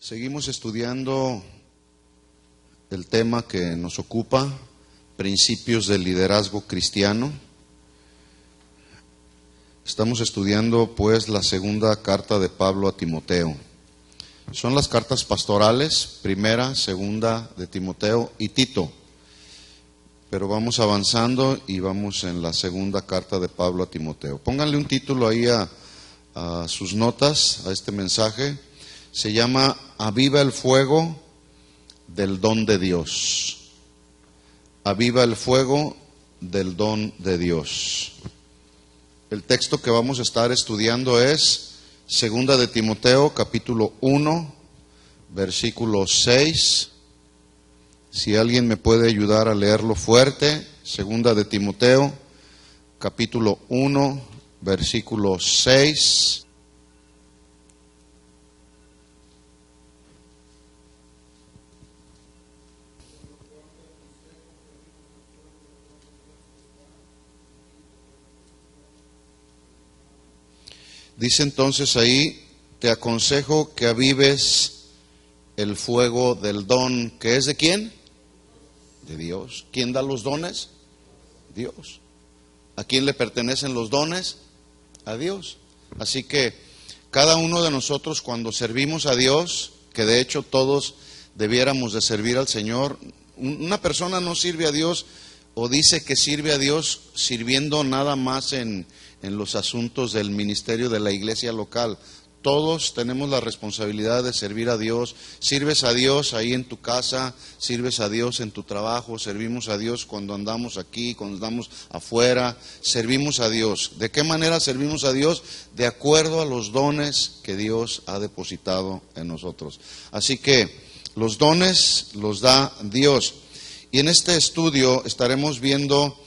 Seguimos estudiando el tema que nos ocupa, principios del liderazgo cristiano. Estamos estudiando pues la segunda carta de Pablo a Timoteo. Son las cartas pastorales, primera, segunda de Timoteo y Tito. Pero vamos avanzando y vamos en la segunda carta de Pablo a Timoteo. Pónganle un título ahí a sus notas, a este mensaje. Se llama Aviva el fuego del don de Dios. Aviva el fuego del don de Dios. El texto que vamos a estar estudiando es segunda de Timoteo, capítulo 1, versículo 6. Si alguien me puede ayudar a leerlo fuerte, segunda de Timoteo, capítulo 1, versículo 6. Dice entonces ahí, te aconsejo que avives el fuego del don, ¿que es de quién? De Dios. ¿Quién da los dones? Dios. ¿A quién le pertenecen los dones? A Dios. Así que cada uno de nosotros cuando servimos a Dios, que de hecho todos debiéramos de servir al Señor, una persona no sirve a Dios o dice que sirve a Dios sirviendo nada más en los asuntos del ministerio de la iglesia local. Todos tenemos la responsabilidad de servir a Dios. Sirves a Dios ahí en tu casa, sirves a Dios en tu trabajo, servimos a Dios cuando andamos aquí, cuando andamos afuera, servimos a Dios. ¿De qué manera servimos a Dios? De acuerdo a los dones que Dios ha depositado en nosotros. Así que los dones los da Dios. Y en este estudio estaremos viendo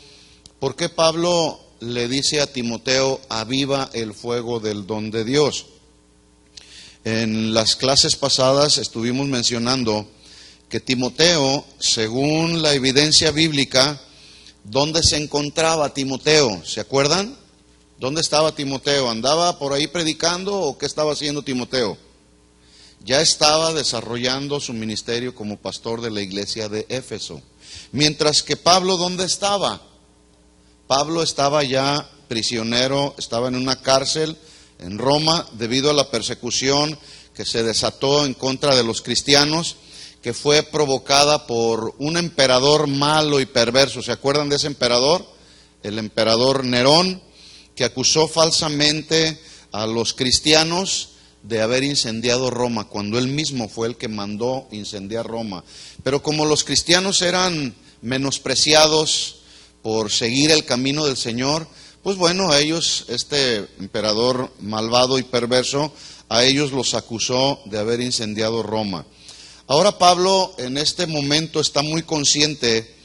por qué Pablo le dice a Timoteo, aviva el fuego del don de Dios. En las clases pasadas estuvimos mencionando que Timoteo, según la evidencia bíblica, ¿dónde se encontraba Timoteo? ¿Se acuerdan? ¿Dónde estaba Timoteo? ¿Andaba por ahí predicando o qué estaba haciendo Timoteo? Ya estaba desarrollando su ministerio como pastor de la iglesia de Éfeso. Mientras que Pablo, ¿dónde estaba? Pablo estaba ya prisionero, estaba en una cárcel en Roma debido a la persecución que se desató en contra de los cristianos, que fue provocada por un emperador malo y perverso. ¿Se acuerdan de ese emperador? El emperador Nerón, que acusó falsamente a los cristianos de haber incendiado Roma, cuando él mismo fue el que mandó incendiar Roma. Pero como los cristianos eran menospreciados por seguir el camino del Señor, pues bueno, a ellos, este emperador malvado y perverso, a ellos los acusó de haber incendiado Roma. Ahora Pablo en este momento está muy consciente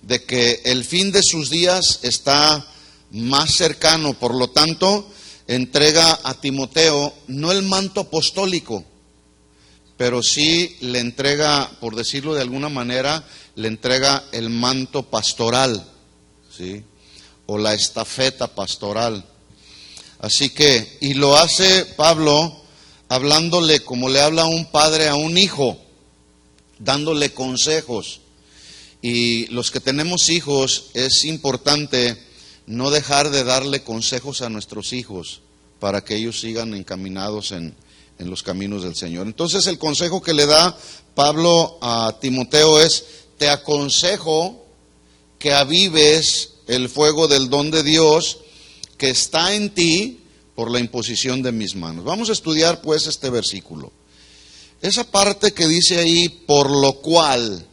de que el fin de sus días está más cercano, por lo tanto, entrega a Timoteo no el manto apostólico, pero sí le entrega, por decirlo de alguna manera, le entrega el manto pastoral, ¿sí? O la estafeta pastoral. Así que, y lo hace Pablo hablándole como le habla un padre a un hijo, dándole consejos. Y los que tenemos hijos, es importante no dejar de darle consejos a nuestros hijos para que ellos sigan encaminados en los caminos del Señor. Entonces el consejo que le da Pablo a Timoteo es, te aconsejo que avives el fuego del don de Dios que está en ti por la imposición de mis manos. Vamos a estudiar pues este versículo. Esa parte que dice ahí, por lo cual.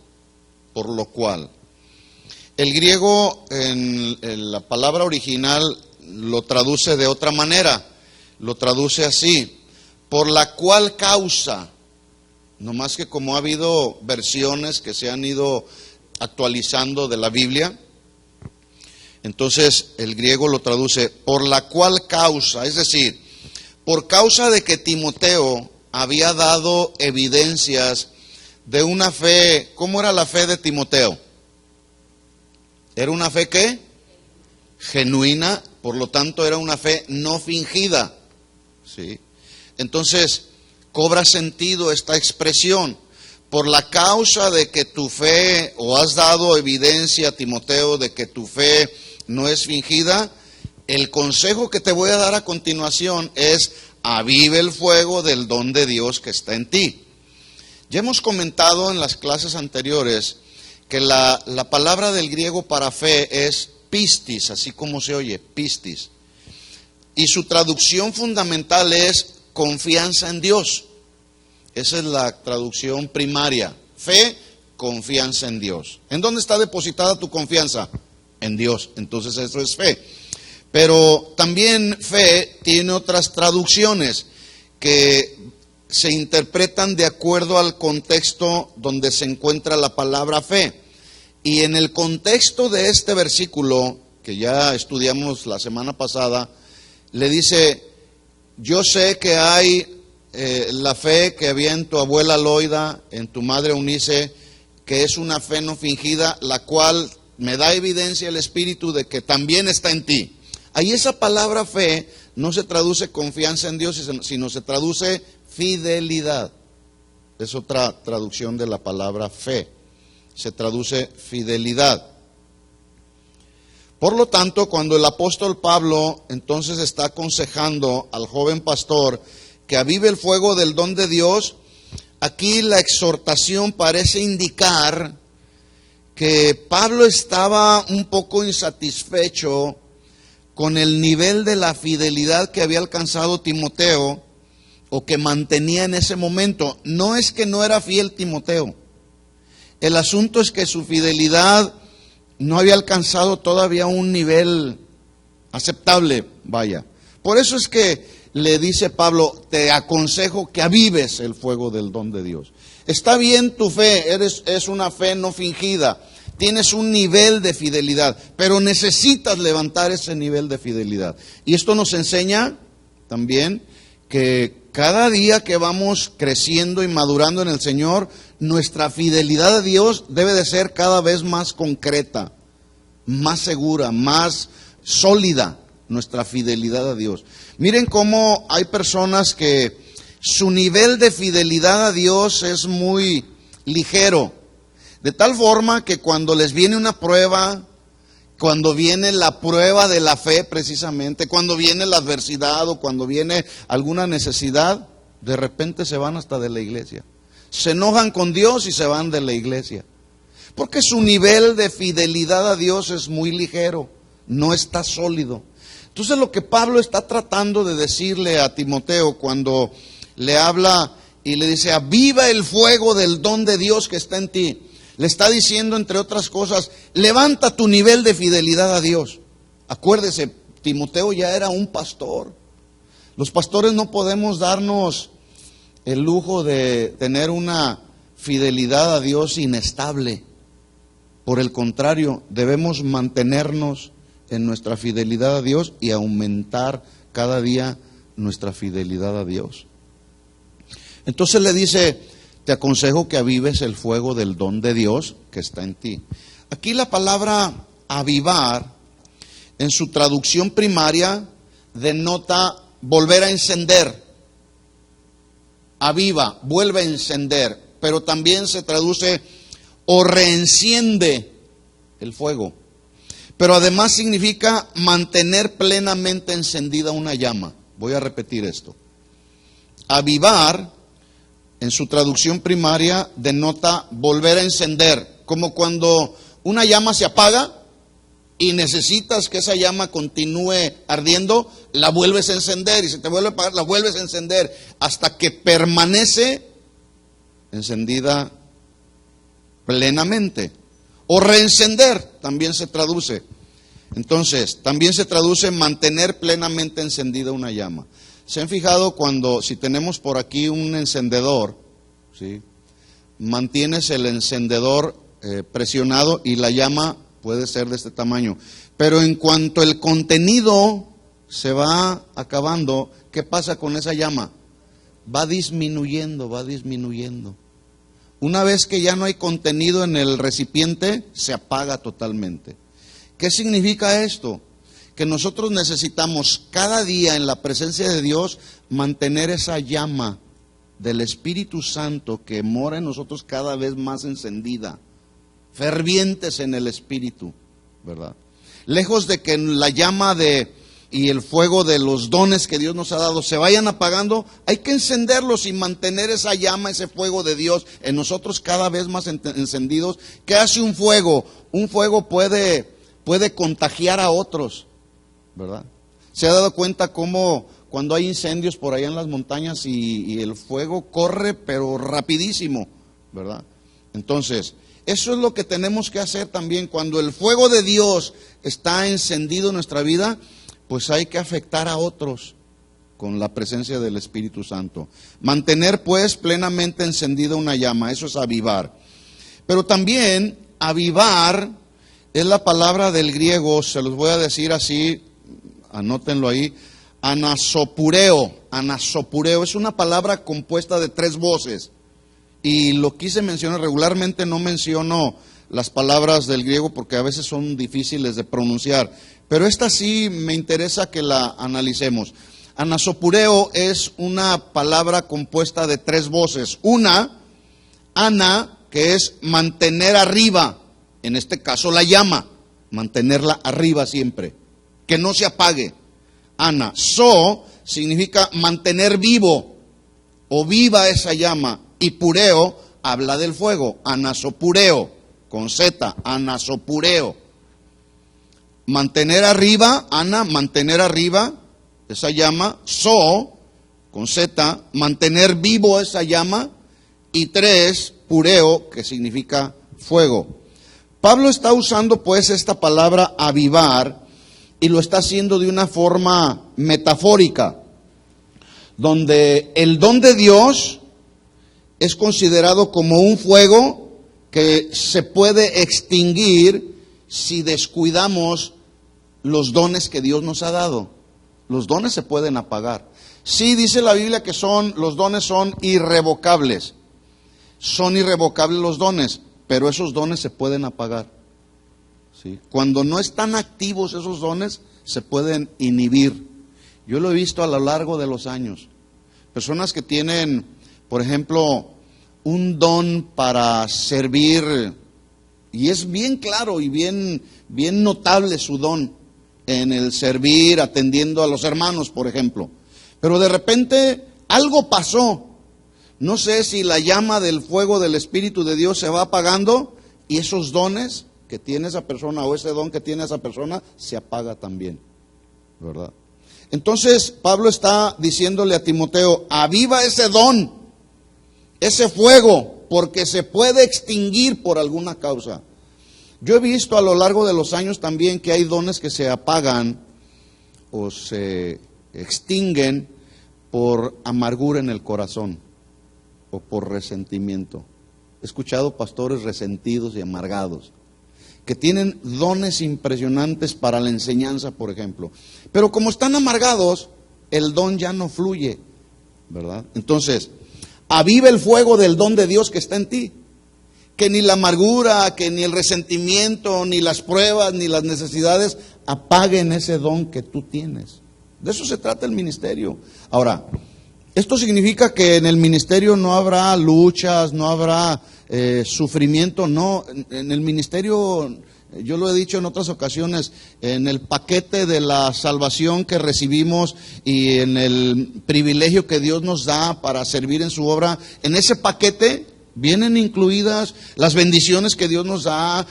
El griego en la palabra original lo traduce de otra manera, lo traduce así, por la cual causa. No más que como ha habido versiones que se han ido actualizando de la Biblia, entonces el griego lo traduce por la cual causa, es decir, por causa de que Timoteo había dado evidencias de una fe. ¿Cómo era la fe de Timoteo? ¿Era una fe qué? Genuina, por lo tanto era una fe no fingida, ¿sí? Entonces, cobra sentido esta expresión. Por la causa de que tu fe, o has dado evidencia a Timoteo de que tu fe no es fingida, el consejo que te voy a dar a continuación es: avive el fuego del don de Dios que está en ti. Ya hemos comentado en las clases anteriores que la palabra del griego para fe es pistis, así como se oye, pistis. Y su traducción fundamental es confianza en Dios. Esa es la traducción primaria. Fe, confianza en Dios. ¿En dónde está depositada tu confianza? En Dios. Entonces eso es fe. Pero también fe tiene otras traducciones que se interpretan de acuerdo al contexto donde se encuentra la palabra fe. Y en el contexto de este versículo, que ya estudiamos la semana pasada, le dice: yo sé que hay la fe que había en tu abuela Loida, en tu madre Eunice, que es una fe no fingida, la cual me da evidencia el Espíritu de que también está en ti. Ahí esa palabra fe no se traduce confianza en Dios, sino se traduce fidelidad. Es otra traducción de la palabra fe. Se traduce fidelidad. Por lo tanto, cuando el apóstol Pablo entonces está aconsejando al joven pastor que avive el fuego del don de Dios, aquí la exhortación parece indicar que Pablo estaba un poco insatisfecho con el nivel de la fidelidad que había alcanzado Timoteo, o que mantenía en ese momento. No es que no era fiel Timoteo. El asunto es que su fidelidad no había alcanzado todavía un nivel aceptable, vaya. Por eso es que le dice Pablo: te aconsejo que avives el fuego del don de Dios. Está bien tu fe, es una fe no fingida, tienes un nivel de fidelidad, pero necesitas levantar ese nivel de fidelidad. Y esto nos enseña también que cada día que vamos creciendo y madurando en el Señor, nuestra fidelidad a Dios debe de ser cada vez más concreta, más segura, más sólida, nuestra fidelidad a Dios. Miren cómo hay personas que su nivel de fidelidad a Dios es muy ligero, de tal forma que cuando les viene una prueba, cuando viene la prueba de la fe precisamente, cuando viene la adversidad o cuando viene alguna necesidad, de repente se van hasta de la iglesia. Se enojan con Dios y se van de la iglesia. Porque su nivel de fidelidad a Dios es muy ligero, no está sólido. Entonces lo que Pablo está tratando de decirle a Timoteo cuando le habla y le dice: aviva el fuego del don de Dios que está en ti, le está diciendo, entre otras cosas, levanta tu nivel de fidelidad a Dios. Acuérdese, Timoteo ya era un pastor. Los pastores no podemos darnos el lujo de tener una fidelidad a Dios inestable. Por el contrario, debemos mantenernos en nuestra fidelidad a Dios y aumentar cada día nuestra fidelidad a Dios. Entonces le dice: te aconsejo que avives el fuego del don de Dios que está en ti. Aquí la palabra avivar, en su traducción primaria, denota volver a encender. Aviva, vuelve a encender, pero también se traduce o reenciende el fuego. Pero además significa mantener plenamente encendida una llama. Voy a repetir esto. Avivar, en su traducción primaria, denota volver a encender, como cuando una llama se apaga y necesitas que esa llama continúe ardiendo, la vuelves a encender, y si te vuelve a apagar, la vuelves a encender hasta que permanece encendida plenamente. O reencender también se traduce. Entonces, también se traduce mantener plenamente encendida una llama. ¿Se han fijado si tenemos por aquí un encendedor, ¿sí? Mantienes el encendedor presionado y la llama puede ser de este tamaño? Pero en cuanto el contenido se va acabando, ¿qué pasa con esa llama? Va disminuyendo, va disminuyendo. Una vez que ya no hay contenido en el recipiente, se apaga totalmente. ¿Qué significa esto? Que nosotros necesitamos cada día en la presencia de Dios mantener esa llama del Espíritu Santo que mora en nosotros cada vez más encendida, fervientes en el Espíritu, ¿verdad? Lejos de que la llama y el fuego de los dones que Dios nos ha dado se vayan apagando, hay que encenderlos y mantener esa llama, ese fuego de Dios en nosotros cada vez más encendidos. ¿Qué hace un fuego? Un fuego puede contagiar a otros, ¿verdad? ¿Se ha dado cuenta cómo cuando hay incendios por allá en las montañas y el fuego corre pero rapidísimo, ¿verdad? Entonces, eso es lo que tenemos que hacer también. Cuando el fuego de Dios está encendido en nuestra vida, pues hay que afectar a otros con la presencia del Espíritu Santo. Mantener pues plenamente encendida una llama, eso es avivar. Pero también avivar es la palabra del griego, se los voy a decir así, anótenlo ahí, anasopureo. Anasopureo es una palabra compuesta de 3 voces. Y lo quise mencionar, regularmente no menciono las palabras del griego porque a veces son difíciles de pronunciar. Pero esta sí me interesa que la analicemos. Anasopureo es una palabra compuesta de 3 voces. Una, ana, que es mantener arriba, en este caso la llama, mantenerla arriba siempre, que no se apague. Ana. So significa mantener vivo o viva esa llama. Y pureo habla del fuego. Anasopureo, con Z, anasopureo. Mantener arriba, ana, mantener arriba esa llama. So, con Z, mantener vivo esa llama. Y 3, pureo, que significa fuego. Pablo está usando pues esta palabra avivar y lo está haciendo de una forma metafórica, donde el don de Dios es considerado como un fuego que se puede extinguir si descuidamos los dones que Dios nos ha dado. Los dones se pueden apagar. Sí, dice la Biblia que los dones son irrevocables. Son irrevocables los dones, pero esos dones se pueden apagar. ¿Sí? Cuando no están activos esos dones, se pueden inhibir. Yo lo he visto a lo largo de los años. Personas que tienen, por ejemplo, un don para servir, y es bien claro y bien notable su don en el servir, atendiendo a los hermanos, por ejemplo. Pero de repente algo pasó. No sé si la llama del fuego del Espíritu de Dios se va apagando y esos dones que tiene esa persona o ese don que tiene esa persona se apaga también, ¿verdad? Entonces Pablo está diciéndole a Timoteo, aviva ese don, ese fuego, porque se puede extinguir por alguna causa. Yo he visto a lo largo de los años también que hay dones que se apagan o se extinguen por amargura en el corazón o por resentimiento. He escuchado pastores resentidos y amargados que tienen dones impresionantes para la enseñanza, por ejemplo. Pero como están amargados, el don ya no fluye, ¿verdad? Entonces, aviva el fuego del don de Dios que está en ti. Que ni la amargura, que ni el resentimiento, ni las pruebas, ni las necesidades apaguen ese don que tú tienes. De eso se trata el ministerio. Ahora, esto significa que en el ministerio no habrá luchas, no habrá sufrimiento, no. En el ministerio, yo lo he dicho en otras ocasiones, en el paquete de la salvación que recibimos y en el privilegio que Dios nos da para servir en su obra, en ese paquete vienen incluidas las bendiciones que Dios nos da,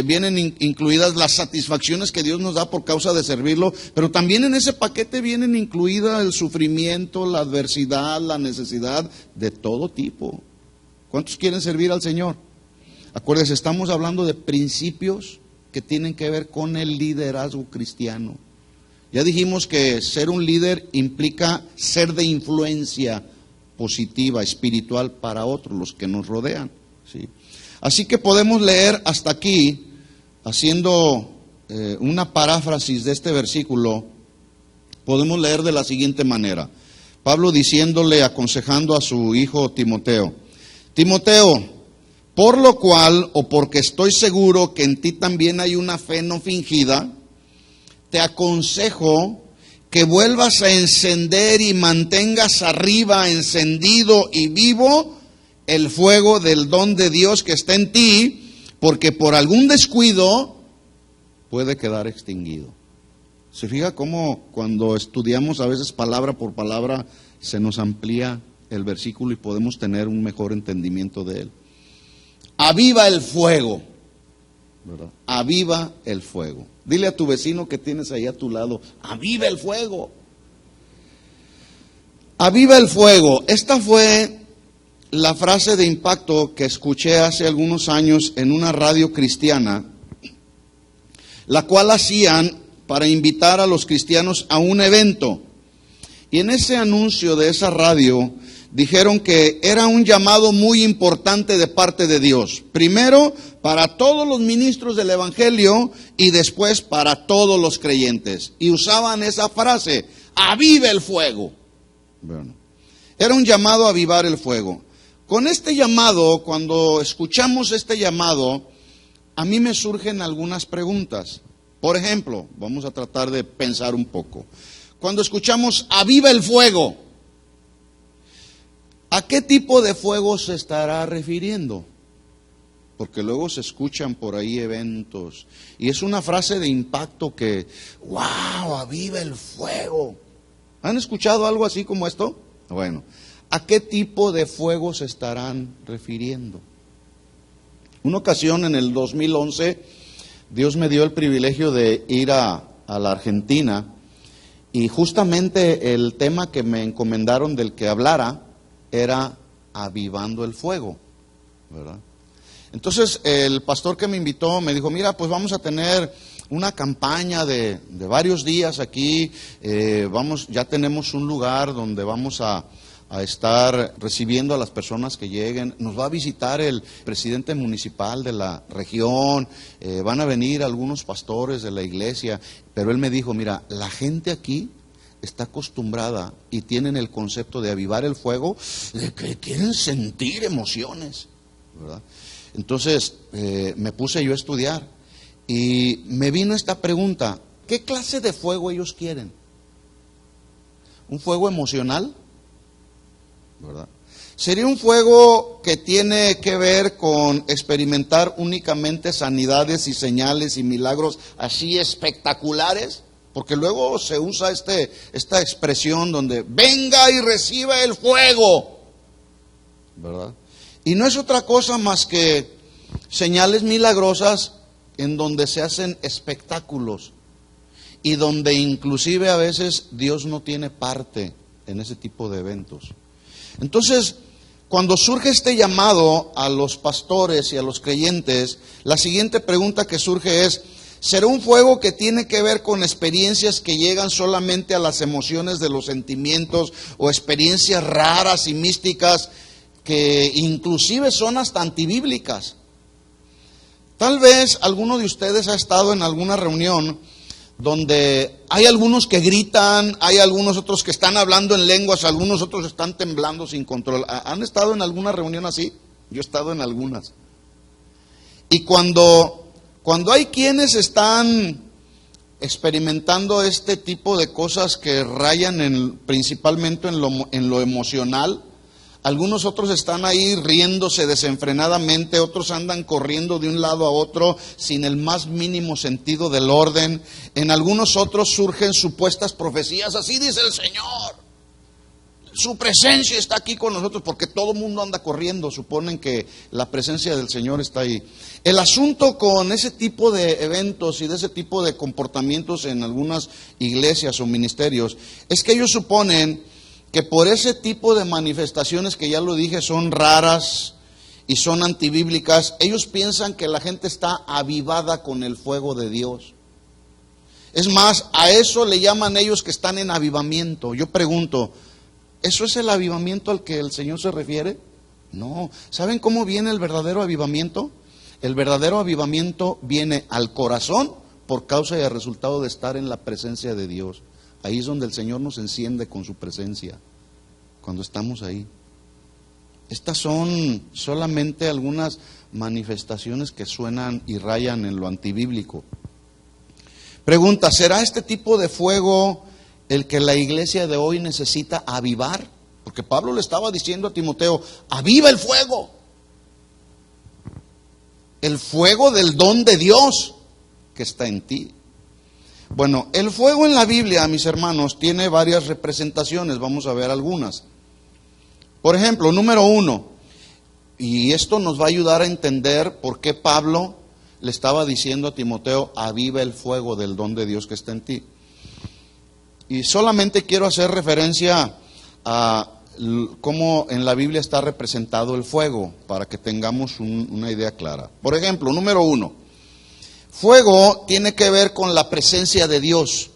vienen incluidas las satisfacciones que Dios nos da por causa de servirlo, pero también en ese paquete vienen incluida el sufrimiento, la adversidad, la necesidad de todo tipo. ¿Cuántos quieren servir al Señor? Acuérdense, estamos hablando de principios que tienen que ver con el liderazgo cristiano. Ya dijimos que ser un líder implica ser de influencia positiva, espiritual para otros, los que nos rodean, ¿sí? Así que podemos leer hasta aquí, haciendo una paráfrasis de este versículo, podemos leer de la siguiente manera. Pablo diciéndole, aconsejando a su hijo Timoteo, Timoteo, por lo cual, o porque estoy seguro que en ti también hay una fe no fingida, te aconsejo que vuelvas a encender y mantengas arriba, encendido y vivo, el fuego del don de Dios que está en ti, porque por algún descuido puede quedar extinguido. ¿Se fija cómo cuando estudiamos a veces palabra por palabra se nos amplía el versículo y podemos tener un mejor entendimiento de él? Aviva el fuego, ¿verdad? Aviva el fuego. Dile a tu vecino que tienes ahí a tu lado, aviva el fuego. Aviva el fuego. Esta fue la frase de impacto que escuché hace algunos años en una radio cristiana, la cual hacían para invitar a los cristianos a un evento. Y en ese anuncio de esa radio dijeron que era un llamado muy importante de parte de Dios. Primero, para todos los ministros del Evangelio y después para todos los creyentes. Y usaban esa frase, aviva el fuego. Bueno, era un llamado a avivar el fuego. Con este llamado, cuando escuchamos este llamado, a mí me surgen algunas preguntas. Por ejemplo, vamos a tratar de pensar un poco. Cuando escuchamos aviva el fuego, ¿a qué tipo de fuego se estará refiriendo? Porque luego se escuchan por ahí eventos y es una frase de impacto que, wow, aviva el fuego. ¿Han escuchado algo así como esto? Bueno, ¿a qué tipo de fuego se estarán refiriendo? Una ocasión en el 2011, Dios me dio el privilegio de ir a la Argentina y justamente el tema que me encomendaron del que hablara era avivando el fuego, ¿verdad? Entonces el pastor que me invitó me dijo, mira, pues vamos a tener una campaña de varios días aquí, ya tenemos un lugar donde vamos a estar recibiendo a las personas que lleguen, nos va a visitar el presidente municipal de la región, van a venir algunos pastores de la iglesia, pero él me dijo, mira, la gente aquí está acostumbrada y tienen el concepto de avivar el fuego, de que quieren sentir emociones, ¿verdad? Entonces me puse yo a estudiar y me vino esta pregunta, ¿qué clase de fuego ellos quieren? ¿Un fuego emocional? ¿Verdad? ¿Sería un fuego que tiene que ver con experimentar únicamente sanidades y señales y milagros así espectaculares? Porque luego se usa esta expresión donde venga y reciba el fuego, ¿verdad? Y no es otra cosa más que señales milagrosas en donde se hacen espectáculos y donde inclusive a veces Dios no tiene parte en ese tipo de eventos. Entonces, cuando surge este llamado a los pastores y a los creyentes, la siguiente pregunta que surge es, ¿será un fuego que tiene que ver con experiencias que llegan solamente a las emociones de los sentimientos o experiencias raras y místicas que inclusive son hasta antibíblicas? Tal vez alguno de ustedes ha estado en alguna reunión donde hay algunos que gritan, hay algunos otros que están hablando en lenguas, algunos otros están temblando sin control. ¿Han estado en alguna reunión así? Yo he estado en algunas. Y cuando hay quienes están experimentando este tipo de cosas que rayan principalmente en lo emocional, algunos otros están ahí riéndose desenfrenadamente, otros andan corriendo de un lado a otro sin el más mínimo sentido del orden. En algunos otros surgen supuestas profecías, así dice el Señor. Su presencia está aquí con nosotros porque todo el mundo anda corriendo, suponen que la presencia del Señor está ahí. El asunto con ese tipo de eventos y de ese tipo de comportamientos en algunas iglesias o ministerios es que ellos suponen que por ese tipo de manifestaciones que ya lo dije son raras y son antibíblicas, ellos piensan que la gente está avivada con el fuego de Dios. Es más, a eso le llaman ellos que están en avivamiento. Yo pregunto, ¿eso es el avivamiento al que el Señor se refiere? No. ¿Saben cómo viene el verdadero avivamiento? El verdadero avivamiento viene al corazón por causa y el resultado de estar en la presencia de Dios. Ahí es donde el Señor nos enciende con su presencia, cuando estamos ahí. Estas son solamente algunas manifestaciones que suenan y rayan en lo antibíblico. Pregunta, ¿será este tipo de fuego el que la iglesia de hoy necesita avivar? Porque Pablo le estaba diciendo a Timoteo, aviva el fuego del don de Dios que está en ti. Bueno, el fuego en la Biblia, mis hermanos, tiene varias representaciones. Vamos a ver algunas. Por ejemplo, número 1, y esto nos va a ayudar a entender por qué Pablo le estaba diciendo a Timoteo, aviva el fuego del don de Dios que está en ti. Y solamente quiero hacer referencia a cómo en la Biblia está representado el fuego, para que tengamos una idea clara. Por ejemplo, número 1, fuego tiene que ver con la presencia de Dios.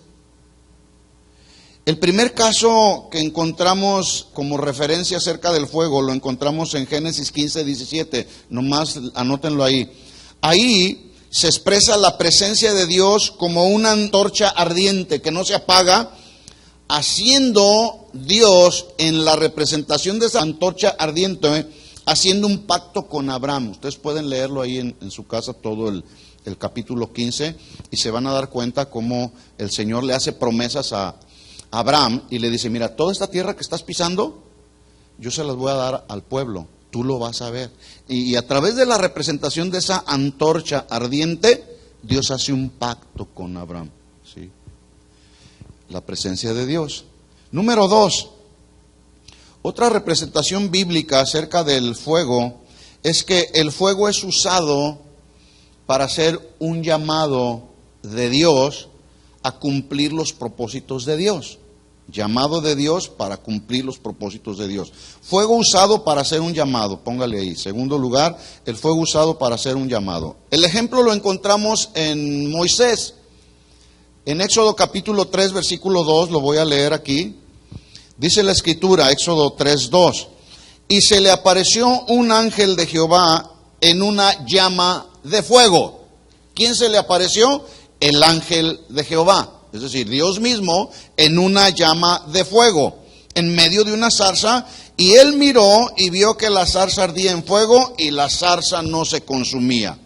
El primer caso que encontramos como referencia acerca del fuego lo encontramos en Génesis 15:17, nomás anótenlo ahí. Ahí se expresa la presencia de Dios como una antorcha ardiente que no se apaga, haciendo Dios en la representación de esa antorcha ardiente, haciendo un pacto con Abraham. Ustedes pueden leerlo ahí en su casa todo el capítulo 15 y se van a dar cuenta cómo el Señor le hace promesas a Abraham y le dice, mira, toda esta tierra que estás pisando, yo se las voy a dar al pueblo, tú lo vas a ver. Y a través de la representación de esa antorcha ardiente, Dios hace un pacto con Abraham. ¿Sí? La presencia de Dios. Número 2, otra representación bíblica acerca del fuego es que el fuego es usado para hacer un llamado de Dios a cumplir los propósitos de Dios. Llamado de Dios para cumplir los propósitos de Dios. Fuego usado para hacer un llamado, póngale ahí. Segundo lugar, el fuego usado para hacer un llamado. El ejemplo lo encontramos en Moisés. En Éxodo capítulo 3, versículo 2, lo voy a leer aquí. Dice la Escritura, Éxodo 3:2. Y se le apareció un ángel de Jehová en una llama de fuego. ¿Quién se le apareció? El ángel de Jehová. Es decir, Dios mismo en una llama de fuego, en medio de una zarza. Y él miró y vio que la zarza ardía en fuego y la zarza no se consumía.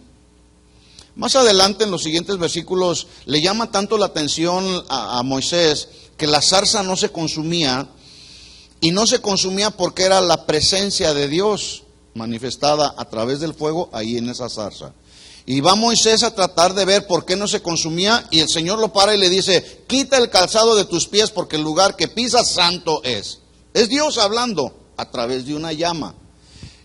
Más adelante en los siguientes versículos le llama tanto la atención a Moisés que la zarza no se consumía, y no se consumía porque era la presencia de Dios manifestada a través del fuego ahí en esa zarza. Y va Moisés a tratar de ver por qué no se consumía, y el Señor lo para y le dice, quita el calzado de tus pies porque el lugar que pisas santo es. Es Dios hablando a través de una llama.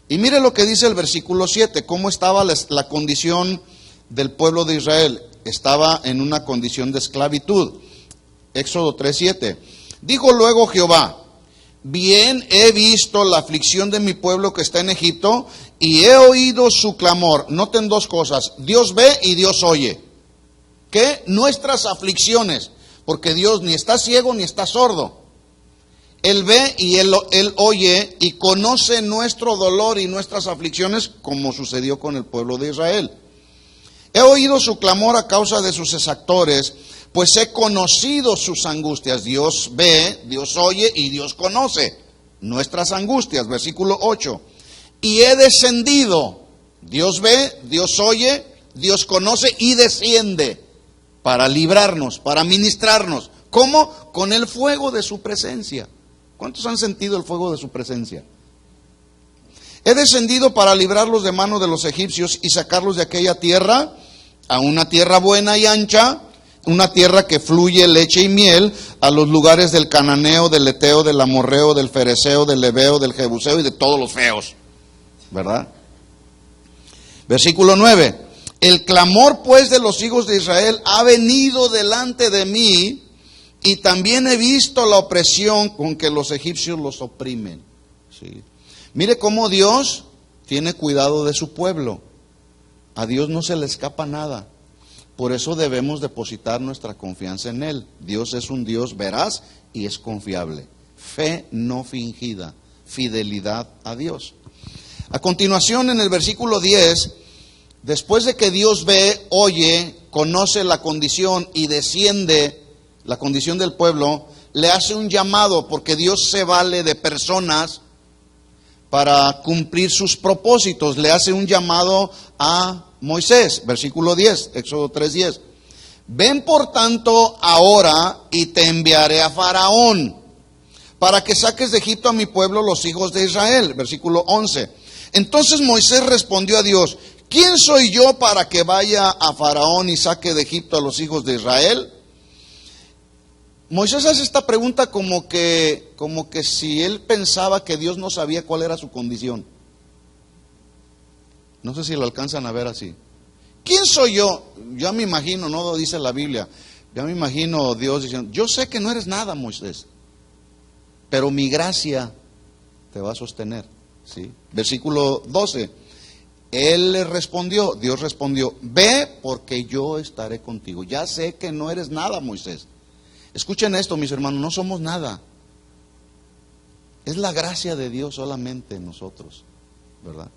Y mire lo que dice el versículo 7, cómo estaba la condición del pueblo de Israel. Estaba en una condición de esclavitud. Éxodo 3:7. Dijo luego Jehová, bien he visto la aflicción de mi pueblo que está en Egipto, y he oído su clamor. Noten dos cosas, Dios ve y Dios oye. ¿Qué? Nuestras aflicciones, porque Dios ni está ciego ni está sordo. Él ve y él oye y conoce nuestro dolor y nuestras aflicciones, como sucedió con el pueblo de Israel. He oído su clamor a causa de sus exactores, pues he conocido sus angustias. Dios ve, Dios oye y Dios conoce nuestras angustias. Versículo 8. Y he descendido. Dios ve, Dios oye, Dios conoce y desciende para librarnos, para ministrarnos. ¿Cómo? Con el fuego de su presencia. ¿Cuántos han sentido el fuego de su presencia? He descendido para librarlos de mano de los egipcios y sacarlos de aquella tierra a una tierra buena y ancha, una tierra que fluye leche y miel, a los lugares del cananeo, del eteo, del amorreo, del fereceo, del heveo, del jebuseo y de todos los feos, ¿verdad? Versículo 9. El clamor pues de los hijos de Israel ha venido delante de mí, y también he visto la opresión con que los egipcios los oprimen. ¿Sí? Mire cómo Dios tiene cuidado de su pueblo. A Dios no se le escapa nada. Por eso debemos depositar nuestra confianza en Él. Dios es un Dios veraz y es confiable. Fe no fingida, fidelidad a Dios. A continuación, en el versículo 10, después de que Dios ve, oye, conoce la condición y desciende la condición del pueblo, le hace un llamado, porque Dios se vale de personas para cumplir sus propósitos. Le hace un llamado a Moisés, versículo 10, Éxodo 3:10. Ven por tanto ahora y te enviaré a Faraón, para que saques de Egipto a mi pueblo, los hijos de Israel. Versículo 11. Entonces Moisés respondió a Dios: ¿quién soy yo para que vaya a Faraón y saque de Egipto a los hijos de Israel? Moisés hace esta pregunta como que si él pensaba que Dios no sabía cuál era su condición. No sé si lo alcanzan a ver así. ¿Quién soy yo? Ya me imagino, no dice la Biblia, ya me imagino Dios diciendo: yo sé que no eres nada, Moisés, pero mi gracia te va a sostener. ¿Sí? Versículo 12. Él le respondió, Dios respondió: ve, porque yo estaré contigo. Ya sé que no eres nada, Moisés. Escuchen esto, mis hermanos, no somos nada. Es la gracia de Dios solamente en nosotros, ¿verdad?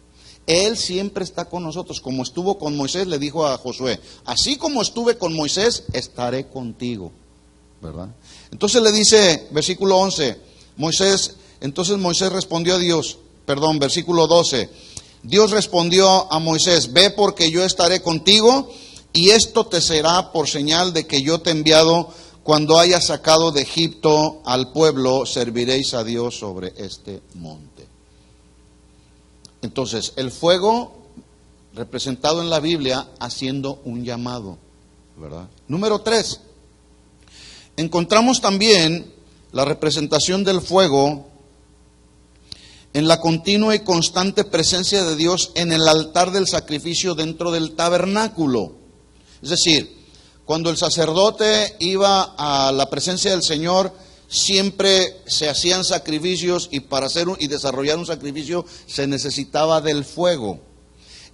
Él siempre está con nosotros. Como estuvo con Moisés, le dijo a Josué: así como estuve con Moisés, estaré contigo, ¿verdad? Entonces le dice, versículo 11, entonces Moisés respondió a Dios, versículo 12. Dios respondió a Moisés: ve, porque yo estaré contigo, y esto te será por señal de que yo te he enviado. Cuando hayas sacado de Egipto al pueblo, serviréis a Dios sobre este monte. Entonces, el fuego representado en la Biblia haciendo un llamado, ¿verdad? Número 3. Encontramos también la representación del fuego en la continua y constante presencia de Dios en el altar del sacrificio dentro del tabernáculo. Es decir, cuando el sacerdote iba a la presencia del Señor, siempre se hacían sacrificios, y para hacer y desarrollar un sacrificio se necesitaba del fuego.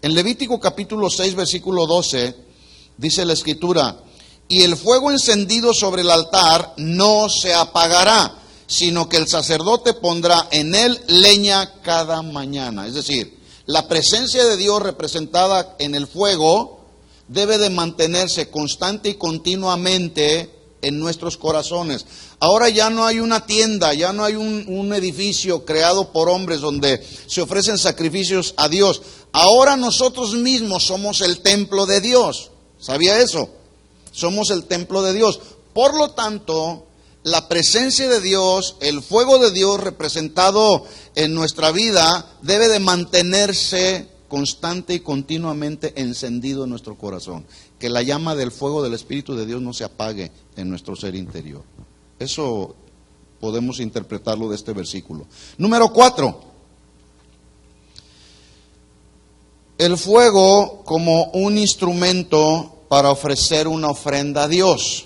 En Levítico capítulo 6, versículo 12, dice la Escritura: y el fuego encendido sobre el altar no se apagará, sino que el sacerdote pondrá en él leña cada mañana. Es decir, la presencia de Dios representada en el fuego debe de mantenerse constante y continuamente en nuestros corazones. Ahora ya no hay una tienda, ya no hay un edificio creado por hombres donde se ofrecen sacrificios a Dios. Ahora nosotros mismos somos el templo de Dios. ¿Sabía eso? Somos el templo de Dios. Por lo tanto, la presencia de Dios, el fuego de Dios representado en nuestra vida, debe de mantenerse constante y continuamente encendido en nuestro corazón. Que la llama del fuego del Espíritu de Dios no se apague en nuestro ser interior. Eso podemos interpretarlo de este versículo. Número 4. El fuego como un instrumento para ofrecer una ofrenda a Dios.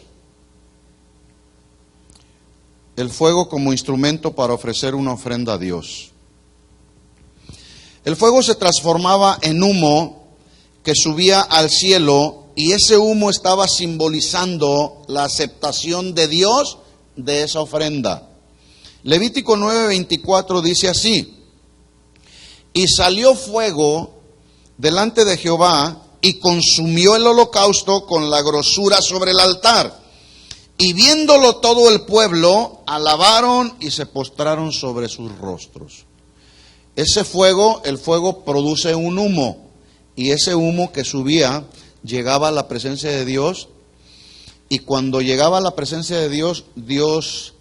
El fuego como instrumento para ofrecer una ofrenda a Dios. El fuego se transformaba en humo que subía al cielo, y ese humo estaba simbolizando la aceptación de Dios de esa ofrenda. Levítico 9:24 dice así: y salió fuego delante de Jehová y consumió el holocausto con la grosura sobre el altar. Y viéndolo todo el pueblo, alabaron y se postraron sobre sus rostros. Ese fuego, el fuego produce un humo, y ese humo que subía llegaba a la presencia de Dios, y cuando llegaba a la presencia de Dios, Dios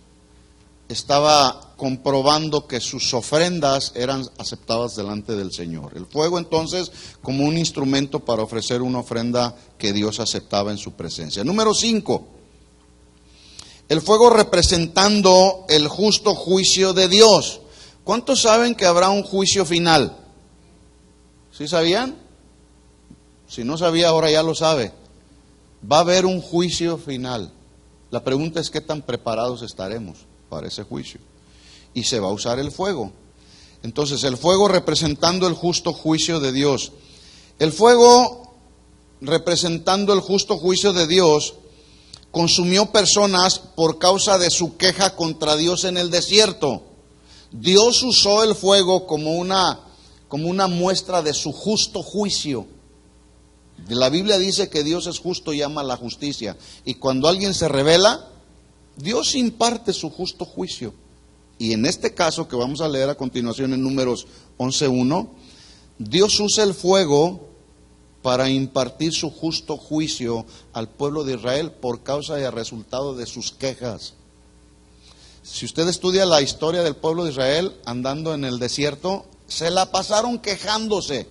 estaba comprobando que sus ofrendas eran aceptadas delante del Señor. El fuego entonces como un instrumento para ofrecer una ofrenda que Dios aceptaba en su presencia. Número 5. El fuego representando el justo juicio de Dios. ¿Cuántos saben que habrá un juicio final? ¿Sí sabían? Si no sabía, ahora ya lo sabe. Va a haber un juicio final. La pregunta es: ¿qué tan preparados estaremos para ese juicio? Y se va a usar el fuego. Entonces, el fuego representando el justo juicio de Dios. El fuego representando el justo juicio de Dios consumió personas por causa de su queja contra Dios en el desierto. Dios usó el fuego como una muestra de su justo juicio. La Biblia dice que Dios es justo y ama la justicia. Y cuando alguien se rebela, Dios imparte su justo juicio. Y en este caso que vamos a leer a continuación en Números 11:1, Dios usa el fuego para impartir su justo juicio al pueblo de Israel por causa y al resultado de sus quejas. Si usted estudia la historia del pueblo de Israel andando en el desierto, se la pasaron quejándose.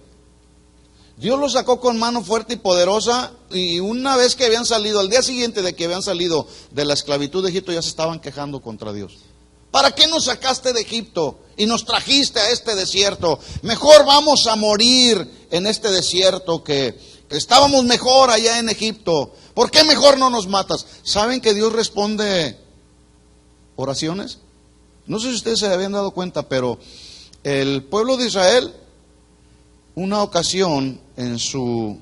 Dios los sacó con mano fuerte y poderosa, y una vez que habían salido, al día siguiente de que habían salido de la esclavitud de Egipto, ya se estaban quejando contra Dios. ¿Para qué nos sacaste de Egipto y nos trajiste a este desierto? Mejor vamos a morir en este desierto que estábamos mejor allá en Egipto. ¿Por qué mejor no nos matas? ¿Saben que Dios responde oraciones? No sé si ustedes se habían dado cuenta, pero el pueblo de Israel, una ocasión, en su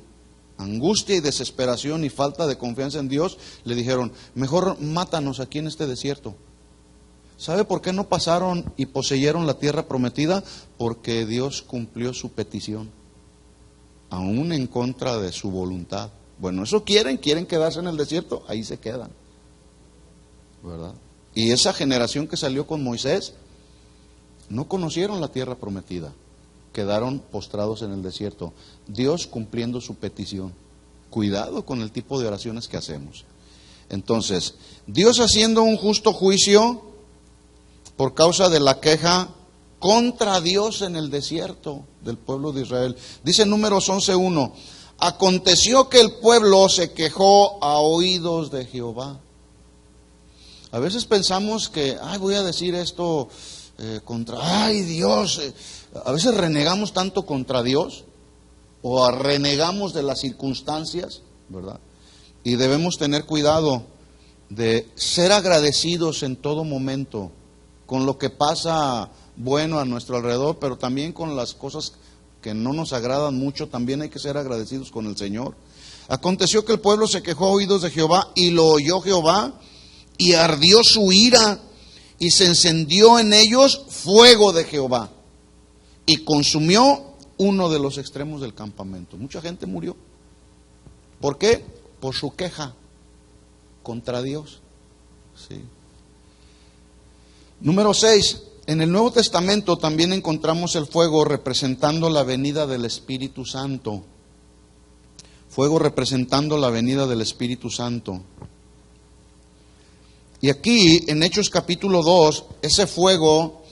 angustia y desesperación y falta de confianza en Dios, le dijeron, mejor mátanos aquí en este desierto. ¿Sabe por qué no pasaron y poseyeron la tierra prometida? Porque Dios cumplió su petición, aún en contra de su voluntad. Bueno, eso quieren quedarse en el desierto, ahí se quedan, ¿verdad? Y esa generación que salió con Moisés, no conocieron la tierra prometida, quedaron postrados en el desierto. Dios cumpliendo su petición. Cuidado con el tipo de oraciones que hacemos. Entonces, Dios haciendo un justo juicio por causa de la queja contra Dios en el desierto del pueblo de Israel. Dice Números 11:1, aconteció que el pueblo se quejó a oídos de Jehová. A veces pensamos que, voy a decir esto contra, Dios. A veces renegamos tanto contra Dios o renegamos de las circunstancias, ¿verdad? Y debemos tener cuidado de ser agradecidos en todo momento con lo que pasa bueno a nuestro alrededor, pero también con las cosas que no nos agradan mucho, también hay que ser agradecidos con el Señor. Aconteció que el pueblo se quejó a oídos de Jehová, y lo oyó Jehová, y ardió su ira, y se encendió en ellos fuego de Jehová, y consumió uno de los extremos del campamento. Mucha gente murió. ¿Por qué? Por su queja contra Dios. Sí. Número 6. En el Nuevo Testamento también encontramos el fuego representando la venida del Espíritu Santo. Fuego representando la venida del Espíritu Santo. Y aquí, en Hechos capítulo 2, ese fuego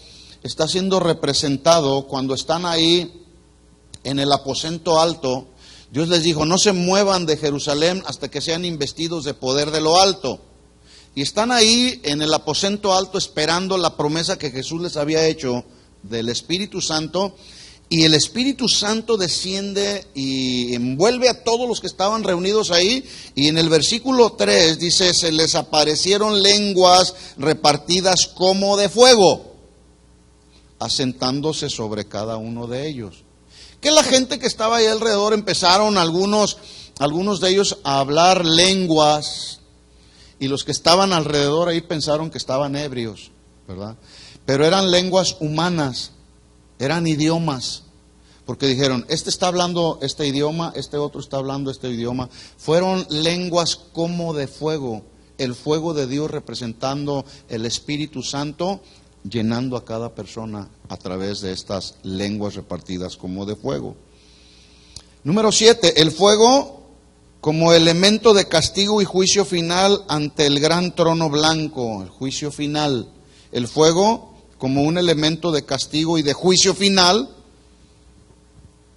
está siendo representado cuando están ahí en el aposento alto. Dios les dijo, no se muevan de Jerusalén hasta que sean investidos de poder de lo alto. Y están ahí en el aposento alto esperando la promesa que Jesús les había hecho del Espíritu Santo. Y el Espíritu Santo desciende y envuelve a todos los que estaban reunidos ahí. Y en el versículo 3 dice, se les aparecieron lenguas repartidas como de fuego, asentándose sobre cada uno de ellos. Que la gente que estaba ahí alrededor empezaron algunos de ellos a hablar lenguas, y los que estaban alrededor ahí pensaron que estaban ebrios, ¿verdad? Pero eran lenguas humanas, eran idiomas, porque dijeron, este está hablando este idioma, este otro está hablando este idioma. Fueron lenguas como de fuego, el fuego de Dios representando el Espíritu Santo, llenando a cada persona a través de estas lenguas repartidas como de fuego. Número 7, el fuego como elemento de castigo y juicio final ante el gran trono blanco, el juicio final. El fuego como un elemento de castigo y de juicio final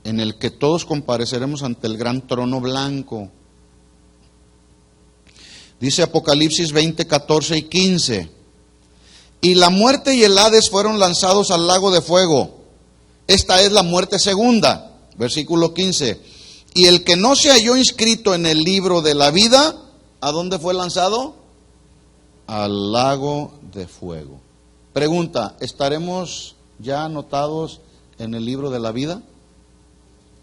en el que todos compareceremos ante el gran trono blanco. Dice Apocalipsis 20, 14 y 15. Y la muerte y el Hades fueron lanzados al lago de fuego. Esta es la muerte segunda. Versículo 15. Y el que no se halló inscrito en el libro de la vida, ¿a dónde fue lanzado? Al lago de fuego. Pregunta, ¿estaremos ya anotados en el libro de la vida?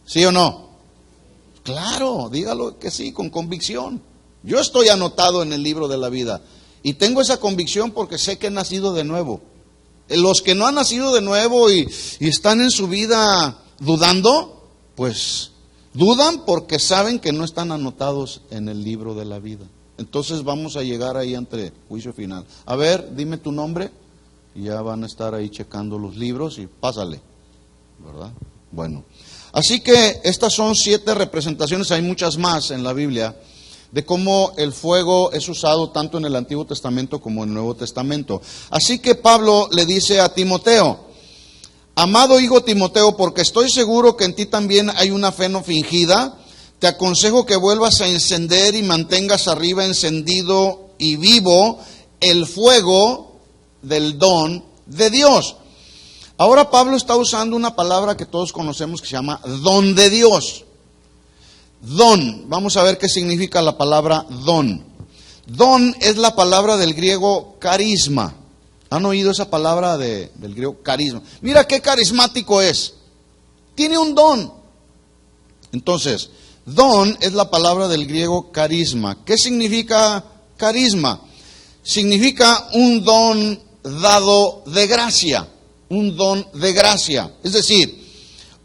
¿Sí o no? Claro, dígalo que sí, con convicción. Yo estoy anotado en el libro de la vida. Y tengo esa convicción porque sé que he nacido de nuevo. Los que no han nacido de nuevo y están en su vida dudando, pues dudan porque saben que no están anotados en el libro de la vida. Entonces vamos a llegar ahí ante juicio final. A ver, dime tu nombre. Y ya van a estar ahí checando los libros y pásale, ¿verdad? Bueno, así que estas son 7 representaciones, hay muchas más en la Biblia, de cómo el fuego es usado tanto en el Antiguo Testamento como en el Nuevo Testamento. Así que Pablo le dice a Timoteo: amado hijo Timoteo, porque estoy seguro que en ti también hay una fe no fingida, te aconsejo que vuelvas a encender y mantengas arriba encendido y vivo el fuego del don de Dios. Ahora Pablo está usando una palabra que todos conocemos que se llama don de Dios. Don, vamos a ver qué significa la palabra don. Don es la palabra del griego carisma. ¿Han oído esa palabra del griego carisma? Mira qué carismático es. Tiene un don. Entonces, don es la palabra del griego carisma. ¿Qué significa carisma? Significa un don dado de gracia. Un don de gracia. Es decir,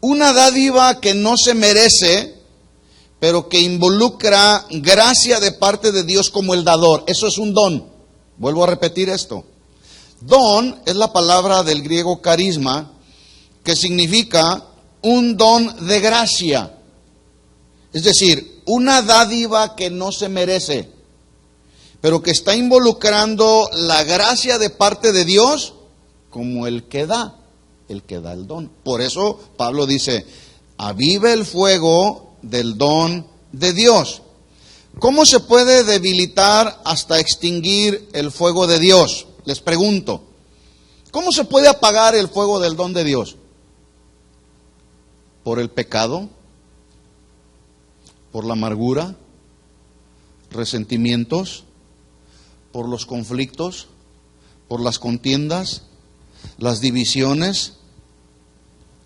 una dádiva que no se merece, pero que involucra gracia de parte de Dios como el dador. Eso es un don. Vuelvo a repetir esto. Don es la palabra del griego carisma, que significa un don de gracia. Es decir, una dádiva que no se merece, pero que está involucrando la gracia de parte de Dios como el que da el don. Por eso Pablo dice: aviva el fuego del don de Dios. ¿Cómo se puede debilitar hasta extinguir el fuego de Dios? Les pregunto, ¿cómo se puede apagar el fuego del don de Dios? ¿Por el pecado? ¿Por la amargura? ¿Resentimientos? ¿Por los conflictos? ¿Por las contiendas? ¿Las divisiones?